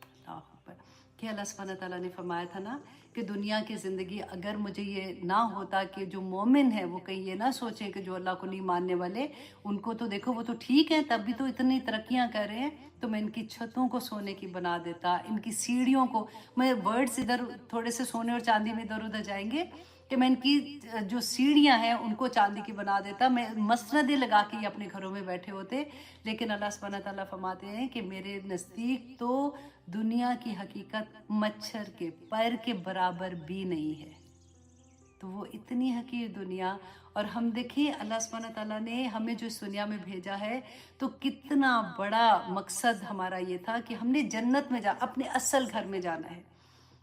अल्लाह अकबर। कि अल्लाह सुब्हानहू तआला ने फरमाया था ना कि दुनिया की ज़िंदगी अगर मुझे ये ना होता कि जो मोमिन है वो कहीं ये ना सोचें कि जो अल्लाह को नहीं मानने वाले, उनको तो देखो वो तो ठीक है, तब भी तो इतनी तरक्कियां कर रहे हैं, तो मैं इनकी छतों को सोने की बना देता, इनकी सीढ़ियों को, मैं वर्ड्स इधर थोड़े से सोने और चांदी में इधर उधर जाएंगे, कि मैं इनकी जो सीढ़ियां हैं उनको चांदी की बना देता, मैं मसनदें लगा के ये अपने घरों में बैठे होते। लेकिन अल्लाह सुब्हानहू तआला फरमाते हैं कि मेरे नज़दीक तो दुनिया की हकीकत मच्छर के पैर के बराबर भी नहीं है। तो वो इतनी हकीर दुनिया, और हम देखिए अल्लाह सुब्हानहू तआला ने हमें जो इस दुनिया में भेजा है, तो कितना बड़ा मकसद हमारा ये था कि हमने जन्नत में अपने असल घर में जाना है।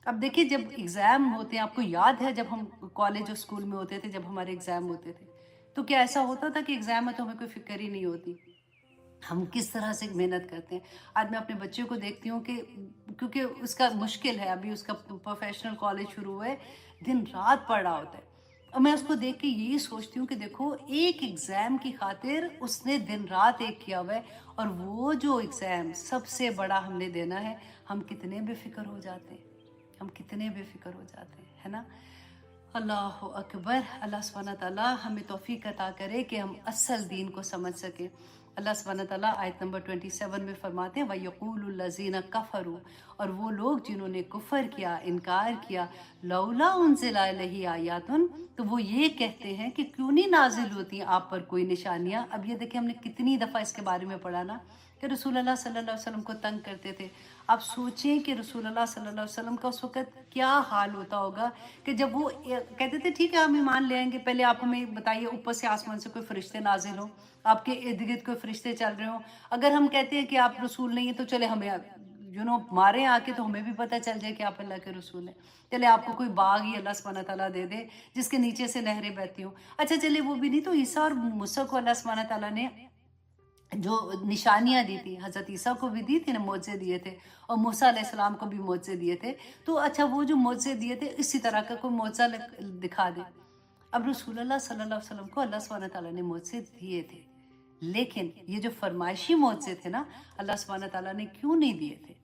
अब देखिए जब एग्ज़ाम होते हैं, आपको याद है जब हम कॉलेज और स्कूल में होते थे, जब हमारे एग्ज़ाम होते थे, तो क्या ऐसा होता था कि एग्ज़ाम में तो हमें कोई फ़िक्र ही नहीं होती, हम किस तरह से मेहनत करते हैं। आज मैं अपने बच्चे को देखती हूँ कि क्योंकि उसका मुश्किल है, अभी उसका प्रोफेशनल कॉलेज शुरू हुआ है, दिन रात पढ़ रहा होता है, और मैं उसको देख के यही सोचती हूँ कि देखो एक एग्ज़ाम की खातिर उसने दिन रात एक किया हुआ है, और वो जो एग्ज़ाम सबसे बड़ा हमने देना है, हम कितने बेफिक्र हो जाते हैं, हम कितने बेफिक्र हो जाते हैं, है ना? अल्लाह अकबर। अल्लाह सुब्हानहू तआला हमें तौफीक अता करे कि हम असल दीन को समझ सकें। अल्लाह सुब्हानहू तआला आयत नंबर 27 में फरमाते हैं वयक़ूलुल्लज़ीना कफ़रू, और वो लोग जिन्होंने कुफ़र किया, इनकार किया, लौला उन्ज़िला अलैहि आयातुन, तो वो ये कहते हैं कि क्यों नहीं नाजिल होती आप पर कोई निशानियाँ। अब ये देखिए हमने कितनी दफ़ा इसके बारे में पढ़ा ना कि रसूल अल्लाह सल्लल्लाहु अलैहि वसल्लम को तंग करते थे। आप सोचें कि रसूल अल्लाह सल्लल्लाहु अलैहि वसल्लम का उस वक़्त क्या हाल होता होगा कि जब वो कहते थे ठीक है हम ईमान ले आएंगे, पहले आप हमें बताइए ऊपर से आसमान से कोई फरिश्ते नाजिल हो, आपके इर्द गिर्द कोई फरिश्ते चल रहे हो, अगर हम कहते हैं कि आप रसूल नहीं है तो चले हमें मारे आके, तो हमें भी पता चल जाए कि आप अल्लाह के रसूल हैं। चले आपको कोई बाग ही अल्लाह सुब्हानहू तआला दे दे जिसके नीचे से नहरें बहती हों। अच्छा चले वो भी नहीं, तो ईसा और मूसा को अल्लाह सुब्हानहू तआला ने जो निशानियाँ दी थी, हज़रत ईसा को भी दी थी ना, मोज़े दिए थे, और मूसा अलैहिस्सलाम को भी मोज़े दिए थे। तो अच्छा वो जो मोज़े दिए थे इसी तरह का कोई मोज़ा दिखा दे। अब रसूल अल्लाह सल्लल्लाहु अलैहि वसल्लम को अल्लाह सुब्हानहू तआला ने मोज़े दिए थे, लेकिन ये जो फरमाइशी मोज़े थे ना, अल्लाह सुब्हानहू तआला ने क्यों नहीं दिए थे?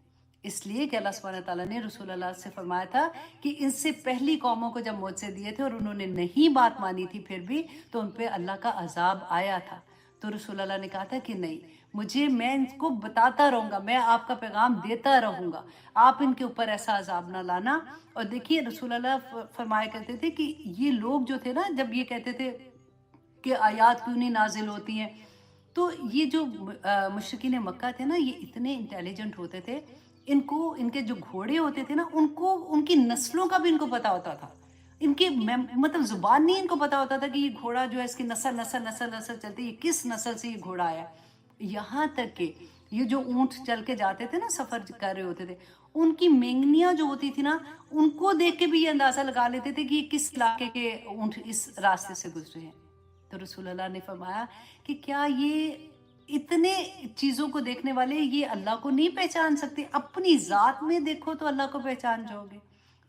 इसलिए कि अल्लाह सुब्हानहू तआला ने रसूल अल्लाह से फरमाया था कि इनसे पहली कौमों को जब मोज़े दिए थे और उन्होंने नहीं बात मानी थी फिर भी, तो उन पे अल्लाह का अज़ाब आया था। تو رسول اللہ نے کہا تھا کہ نہیں، مجھے، میں ان کو بتاتا رہوں گا، میں آپ کا پیغام دیتا رہوں گا، آپ ان کے اوپر ایسا عذاب نہ لانا۔ اور دیکھیے رسول اللہ فرمایا کرتے تھے کہ یہ لوگ جو تھے نا، جب یہ کہتے تھے کہ آیات کیوں نہیں نازل ہوتی ہیں، تو یہ جو مشرکین مکہ تھے نا، یہ اتنے انٹیلیجنٹ ہوتے تھے، ان کو، ان کے جو گھوڑے ہوتے تھے نا، ان کو ان کی نسلوں کا بھی ان کو پتا ہوتا تھا، ان کی مطلب زبان نہیں ان کو پتا ہوتا تھا کہ یہ گھوڑا جو ہے اس کی نسل نسل نسل نسل چلتی ہے، یہ کس نسل سے یہ گھوڑا آیا۔ یہاں تک کہ یہ جو اونٹ چل کے جاتے تھے نا، سفر کر رہے ہوتے تھے، ان کی مینگنیاں جو ہوتی تھی نا، ان کو دیکھ کے بھی یہ اندازہ لگا لیتے تھے کہ یہ کس علاقے کے اونٹ اس راستے سے گزرے ہیں۔ تو رسول اللہ نے فرمایا کہ کیا یہ اتنے چیزوں کو دیکھنے والے یہ اللہ کو نہیں پہچان سکتے؟ اپنی ذات میں دیکھو تو اللہ کو پہچان جاؤ گے،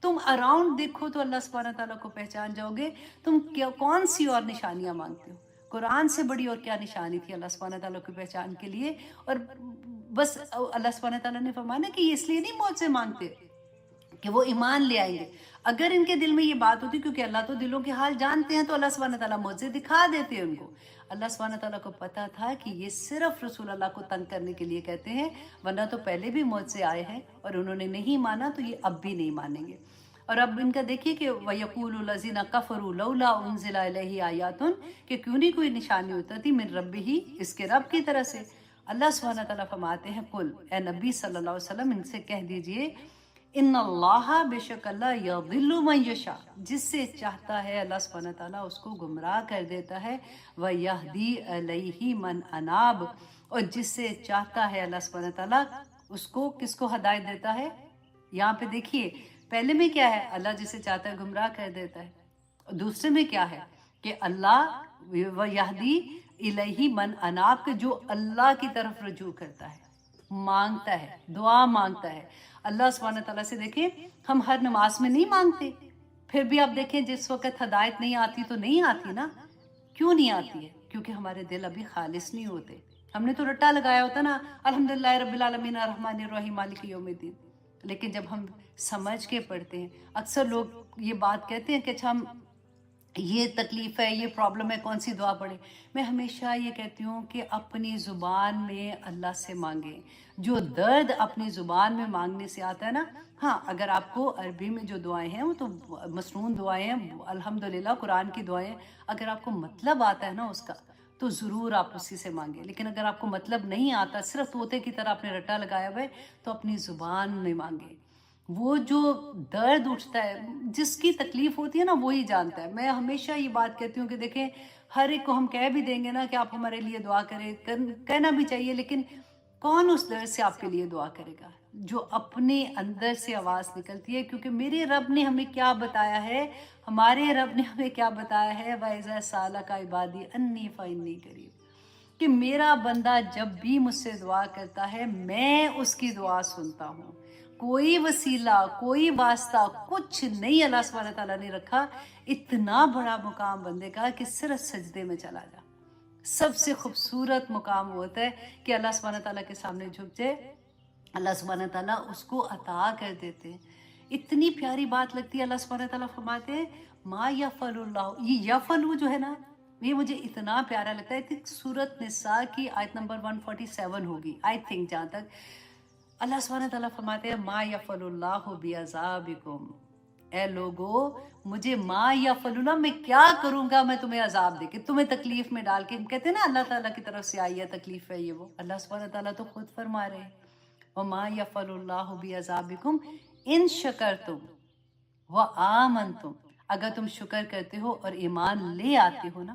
تم اراؤنڈ دیکھو تو اللہ سبحانہ تعالیٰ کو پہچان جاؤ گے، تم کون سی اور نشانیاں مانگتے ہو؟ قرآن سے بڑی اور کیا نشانی تھی اللہ سبحانہ تعالیٰ کی پہچان کے لیے؟ اور بس اللہ سبحانہ تعالیٰ نے فرمایا کہ یہ اس لیے نہیں مجھ سے مانگتے کہ وہ ایمان لے آئیں گے۔ اگر ان کے دل میں یہ بات ہوتی، کیونکہ اللہ تو دلوں کے حال جانتے ہیں، تو اللہ سبحانہ تعالیٰ معجزے دکھا دیتے ہیں ان کو۔ اللہ سبحانہ تعالیٰ کو پتا تھا کہ یہ صرف رسول اللہ کو تنگ کرنے کے لیے کہتے ہیں، ورنہ تو پہلے بھی معجزے آئے ہیں اور انہوں نے نہیں مانا، تو یہ اب بھی نہیں مانیں گے۔ اور اب ان کا دیکھیے کہ وَيَقُولُ الَّذِينَ كَفَرُوا لَوْلَا أُنزِلَ إِلَيْهِ آيَاتٌ، کہ کیوں نہیں کوئی نشانی اترتی من ربہ، اس کے رب کی طرف سے۔ اللہ سبحانہ تعالیٰ فرماتے ہیں قل، اے نبی صلی اللہ علیہ وسلم ان سے کہہ دیجئے، ان اللہ، بے شک اللہ، یضل من یشاء، جس سے چاہتا ہے اللہ سبحانہ تعالیٰ اس کو گمراہ کر دیتا ہے، ویہدی الیہ من اناب، اور جس سے چاہتا ہے اللہ سبحانہ تعالیٰ اس کو، کس کو ہدایت دیتا ہے؟ یہاں پہ دیکھیے پہلے میں کیا ہے، اللہ جسے چاہتا ہے گمراہ کر دیتا ہے، اور دوسرے میں کیا ہے کہ اللہ ویہدی الیہ من اناب، کہ جو اللہ کی طرف رجوع کرتا ہے، مانگتا ہے، دعا مانگتا ہے اللہ سبحانہ تعالیٰ سے۔ دیکھیں ہم ہر نماز میں نہیں مانگتے، پھر بھی آپ دیکھیں جس وقت ہدایت نہیں آتی تو نہیں آتی نا، کیوں نہیں آتی ہے؟ کیونکہ ہمارے دل ابھی خالص نہیں ہوتے، ہم نے تو رٹا لگایا ہوتا نا، الحمدللہ رب العالمین الرحمن الرحیم مالک یوم الدین، لیکن جب ہم سمجھ کے پڑھتے ہیں، اکثر لوگ یہ بات کہتے ہیں کہ اچھا ہم یہ تکلیف ہے، یہ پرابلم ہے، کون سی دعا پڑھیں؟ میں ہمیشہ یہ کہتی ہوں کہ اپنی زبان میں اللہ سے مانگیں، جو درد اپنی زبان میں مانگنے سے آتا ہے نا۔ ہاں اگر آپ کو عربی میں جو دعائیں ہیں وہ تو مسنون دعائیں ہیں، الحمدللہ قرآن کی دعائیں، اگر آپ کو مطلب آتا ہے نا اس کا تو ضرور آپ اسی سے مانگیں، لیکن اگر آپ کو مطلب نہیں آتا، صرف طوطے کی طرح آپ نے رٹا لگایا ہوا ہے، تو اپنی زبان میں مانگیں۔ وہ جو درد اٹھتا ہے، جس کی تکلیف ہوتی ہے نا، وہی جانتا ہے۔ میں ہمیشہ یہ بات کہتی ہوں کہ دیکھیں ہر ایک کو ہم کہہ بھی دیں گے نا کہ آپ ہمارے لیے دعا کریں، کہنا بھی چاہیے، لیکن کون اس درد سے آپ کے لیے دعا کرے گا؟ جو اپنے اندر سے آواز نکلتی ہے، کیونکہ میرے رب نے ہمیں کیا بتایا ہے، ہمارے رب نے ہمیں کیا بتایا ہے، وَإِذَا سَأَلَكَ عِبَادِي عَنِّي فَإِنِّي قَرِيبٌ، کہ میرا بندہ جب بھی مجھ سے دعا کرتا ہے میں اس کی دعا سنتا ہوں۔ کوئی وسیلہ، کوئی واسطہ، کچھ نہیں اللہ سبحانہ تعالیٰ نے رکھا۔ اتنا بڑا مقام بندے کا کہ صرف سجدے میں چلا جا۔ سب سے خوبصورت مقام ہوتا ہے کہ اللہ سبحانہ تعالیٰ کے سامنے جھک جائے، اللہ سبحانہ تعالیٰ اس کو عطا کر دیتے ہیں۔ اتنی پیاری بات لگتی ہے، اللہ سبحانہ تعالیٰ فرماتے ہیں ما یفعل اللہ، یہ یفعل جو ہے نا، یہ مجھے اتنا پیارا لگتا ہے۔ سورۃ نساء کی آیت نمبر 147 ہوگی آئی تھنک، جہاں تک اللہ سبحانہ تعالیٰ فرماتے ہیں ما یفعل اللہ بعذابکم، اے لوگو مجھے ما یفعل اللہ، میں کیا کروں گا میں تمہیں عذاب دے کے، تمہیں تکلیف میں ڈال کے۔ ہم کہتے ہیں نا اللہ تعالیٰ کی طرف سے آئی ہے تکلیف ہے، یہ وہ اللہ سبحانہ تعالیٰ تو خود فرما رہے ہیں وما یفعل اللہ بعذابکم ان شکرتم وآمنتم، اگر تم شکر کرتے ہو اور ایمان لے آتے ہو نا۔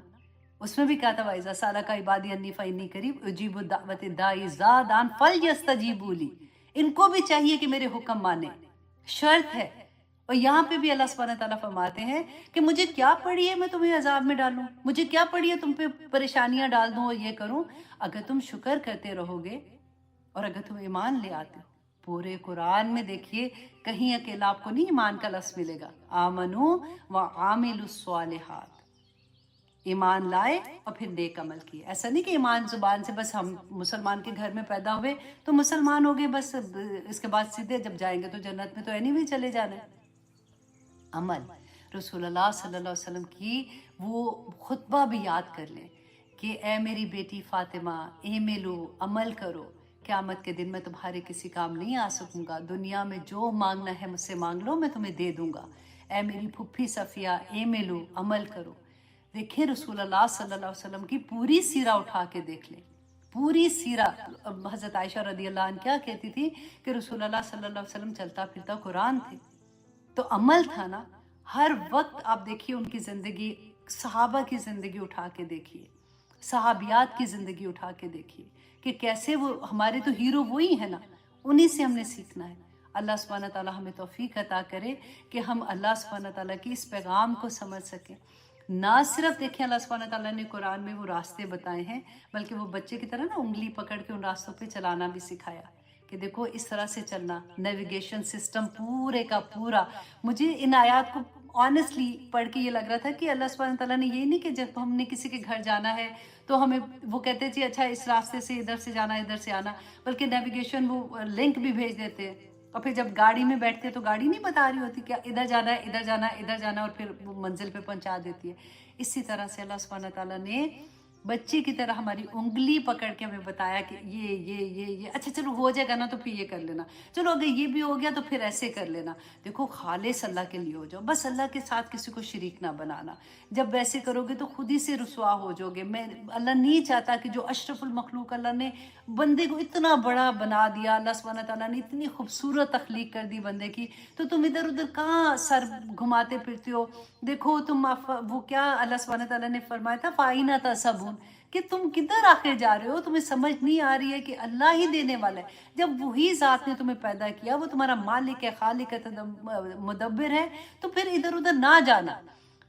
اس میں بھی کہا تھا وَإِذَا سَأَلَكَ عِبَادِي عَنِّي فَإِنِّي قَرِيبٌ أُجِيبُ دَعْوَةَ الدَّاعِ إِذَا دَعَانِ فَلْيَسْتَجِيبُوا لِي، ان کو بھی چاہیے کہ میرے حکم مانیں، شرط ہے۔ اور یہاں پہ بھی اللہ سبحانہ تعالیٰ فرماتے ہیں کہ مجھے کیا پڑی ہے میں تمہیں عذاب میں ڈالوں، مجھے کیا پڑی ہے تم پہ پریشانیاں ڈال دوں اور یہ کروں، اگر تم شکر کرتے رہو گے اور اگر تم ایمان لے آتے ہو۔ پورے قرآن میں دیکھیے کہیں اکیلا آپ کو نہیں ایمان کا لفظ ملے گا، آمنوا وعاملوا الصالحات، ایمان لائے اور پھر نیک عمل کیے۔ ایسا نہیں کہ ایمان زبان سے، بس ہم مسلمان کے گھر میں پیدا ہوئے تو مسلمان ہو گئے، بس اس کے بعد سیدھے جب جائیں گے تو جنت میں تو اینی وے چلے جانا ہے۔ عمل، رسول اللہ صلی اللہ علیہ وسلم کی وہ خطبہ بھی یاد کر لیں کہ اے میری بیٹی فاطمہ، اے میلو، عمل کرو، قیامت کے دن میں تمہارے کسی کام نہیں آ سکوں گا، دنیا میں جو مانگنا ہے مجھ سے مانگ لو، میں تمہیں دے دوں گا۔ اے میری پھپھی صفیہ، اے میلو، عمل کرو۔ دیکھیں رسول اللہ صلی اللہ علیہ وسلم کی پوری سیرہ اٹھا کے دیکھ لیں، پوری سیرہ۔ حضرت عائشہ رضی اللہ عنہ کیا کہتی تھی کہ رسول اللہ صلی اللہ علیہ وسلم چلتا پھرتا قرآن تھے، تو عمل تھا نا ہر وقت۔ آپ دیکھیے ان کی زندگی، صحابہ کی زندگی اٹھا کے دیکھیے، صحابیات کی زندگی اٹھا کے دیکھیے کہ کیسے وہ ہمارے تو ہیرو وہی ہیں نا، انہی سے ہم نے سیکھنا ہے۔ اللہ سبحانہ تعالیٰ ہمیں توفیق عطا کرے کہ ہم اللہ سبحانہ تعالیٰ کی اس پیغام کو سمجھ سکیں۔ نہ صرف دیکھیں اللہ سبحانہ تعالیٰ نے قرآن میں وہ راستے بتائے ہیں، بلکہ وہ بچے کی طرح نا انگلی پکڑ کے ان راستوں پہ چلانا بھی سکھایا کہ دیکھو اس طرح سے چلنا، نیویگیشن سسٹم پورے کا پورا۔ مجھے ان آیات کو آنیسٹلی پڑھ کے یہ لگ رہا تھا کہ اللہ سبحانہ تعالیٰ نے یہ نہیں کہ جب ہم نے کسی کے گھر جانا ہے تو ہمیں وہ کہتے جی اچھا اس راستے سے ادھر سے جانا ادھر سے آنا، بلکہ نیویگیشن وہ لنک بھی بھیج دیتے ہیں، اور پھر جب گاڑی میں بیٹھتے ہیں تو گاڑی نہیں بتا رہی ہوتی کہ ادھر جانا ہے ادھر جانا ہے ادھر جانا، اور پھر وہ منزل پہ پہنچا دیتی ہے۔ اسی طرح سے اللہ سبحانہ تعالیٰ نے بچے کی طرح ہماری انگلی پکڑ کے ہمیں بتایا کہ یہ اچھا چلو ہو جائے گا نا تو پھر یہ کر لینا، چلو اگر یہ بھی ہو گیا تو پھر ایسے کر لینا۔ دیکھو خالص اللہ کے لیے ہو جاؤ، بس اللہ کے ساتھ کسی کو شریک نہ بنانا۔ جب ویسے کرو گے تو خود ہی سے رسوا ہو جاؤ گے۔ اللہ نہیں چاہتا کہ جو اشرف المخلوق اللہ نے بندے کو اتنا بڑا بنا دیا، اللہ سبحانہ تعالیٰ نے اتنی خوبصورت تخلیق کر دی بندے کی، تو تم ادھر ادھر کہاں سر گھماتے پھرتے ہو؟ دیکھو تم وہ کیا اللہ سبحانہ تعالیٰ نے فرمایا تھا فَأَيْنَ تَذْهَبُونَ، کہ تم کدھر آخر جا رہے ہو؟ تمہیں سمجھ نہیں آ رہی ہے کہ اللہ ہی دینے والا ہے؟ جب وہی ذات نے تمہیں پیدا کیا، وہ تمہارا مالک ہے، خالق ہے، مدبر ہے، تو پھر ادھر ادھر نہ جانا۔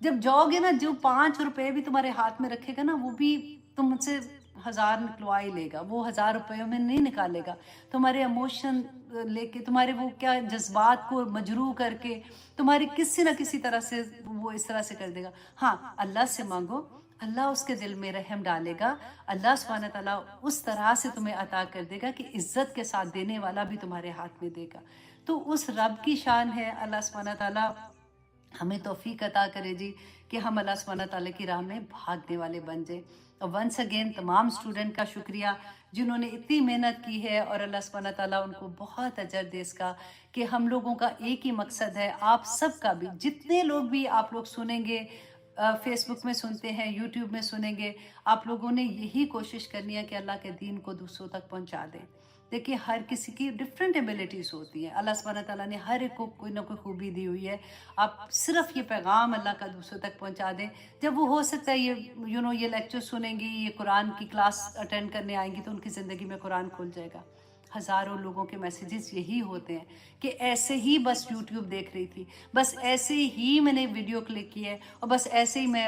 جب جاؤ گے نا، جو 5 روپے بھی تمہارے ہاتھ میں رکھے گا نا، وہ بھی تم سے 1000 نکلوا ہی لے گا، وہ 1000 روپے میں نہیں نکالے گا۔ تمہارے ایموشن لے کے، تمہارے وہ کیا جذبات کو مجروح کر کے، تمہاری کسی نہ کسی طرح سے وہ اس طرح سے کر دے گا۔ ہاں اللہ سے مانگو، اللہ اس کے دل میں رحم ڈالے گا، اللہ سبحانہ تعالیٰ اس طرح سے تمہیں عطا کر دے گا کہ عزت کے ساتھ دینے والا بھی تمہارے ہاتھ میں دے گا۔ تو اس رب کی شان ہے، اللہ سبحانہ تعالیٰ ہمیں توفیق عطا کرے جی کہ ہم اللہ سبحانہ تعالیٰ کی راہ میں بھاگنے والے بن جائیں۔ اور ونس اگین تمام اسٹوڈنٹ کا شکریہ جنہوں نے اتنی محنت کی ہے، اور اللہ سبحانہ تعالیٰ ان کو بہت اجر دے اس کا کہ ہم لوگوں کا ایک ہی مقصد ہے، آپ سب کا بھی، جتنے لوگ بھی آپ لوگ سنیں گے، فیس بک میں سنتے ہیں، یوٹیوب میں سنیں گے، آپ لوگوں نے یہی کوشش کرنی ہے کہ اللہ کے دین کو دوسروں تک پہنچا دیں۔ دیکھیے ہر کسی کی ڈفرینٹ ایبیلٹیز ہوتی ہیں، اللہ سبحانہ تعالیٰ نے ہر ایک کو کوئی نہ کوئی خوبی دی ہوئی ہے۔ آپ صرف یہ پیغام اللہ کا دوسروں تک پہنچا دیں۔ جب وہ ہو سکتا ہے یہ لیکچر سنیں گی، یہ قرآن کی کلاس اٹینڈ کرنے آئیں گی تو ان کی زندگی میں قرآن کھل جائے گا۔ ہزاروں لوگوں کے میسیجز یہی ہوتے ہیں کہ ایسے ہی بس یوٹیوب دیکھ رہی تھی، بس ایسے ہی میں نے ویڈیو کلک کی ہے، اور بس ایسے ہی میں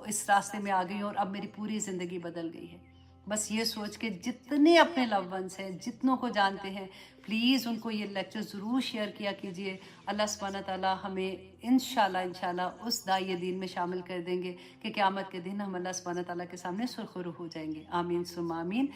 اس راستے میں آ گئی ہوں، اور اب میری پوری زندگی بدل گئی ہے۔ بس یہ سوچ کے جتنے اپنے لو ونس ہیں، جتنوں کو جانتے ہیں، پلیز ان کو یہ لیکچر ضرور شیئر کیا کیجئے۔ اللہ سبحانہ تعالیٰ ہمیں انشاءاللہ اس داعی دین میں شامل کر دیں گے کہ قیامت کے دن ہم اللہ سبحانہ تعالیٰ کے سامنے سرخرو ہو جائیں گے۔ آمین ثم آمین۔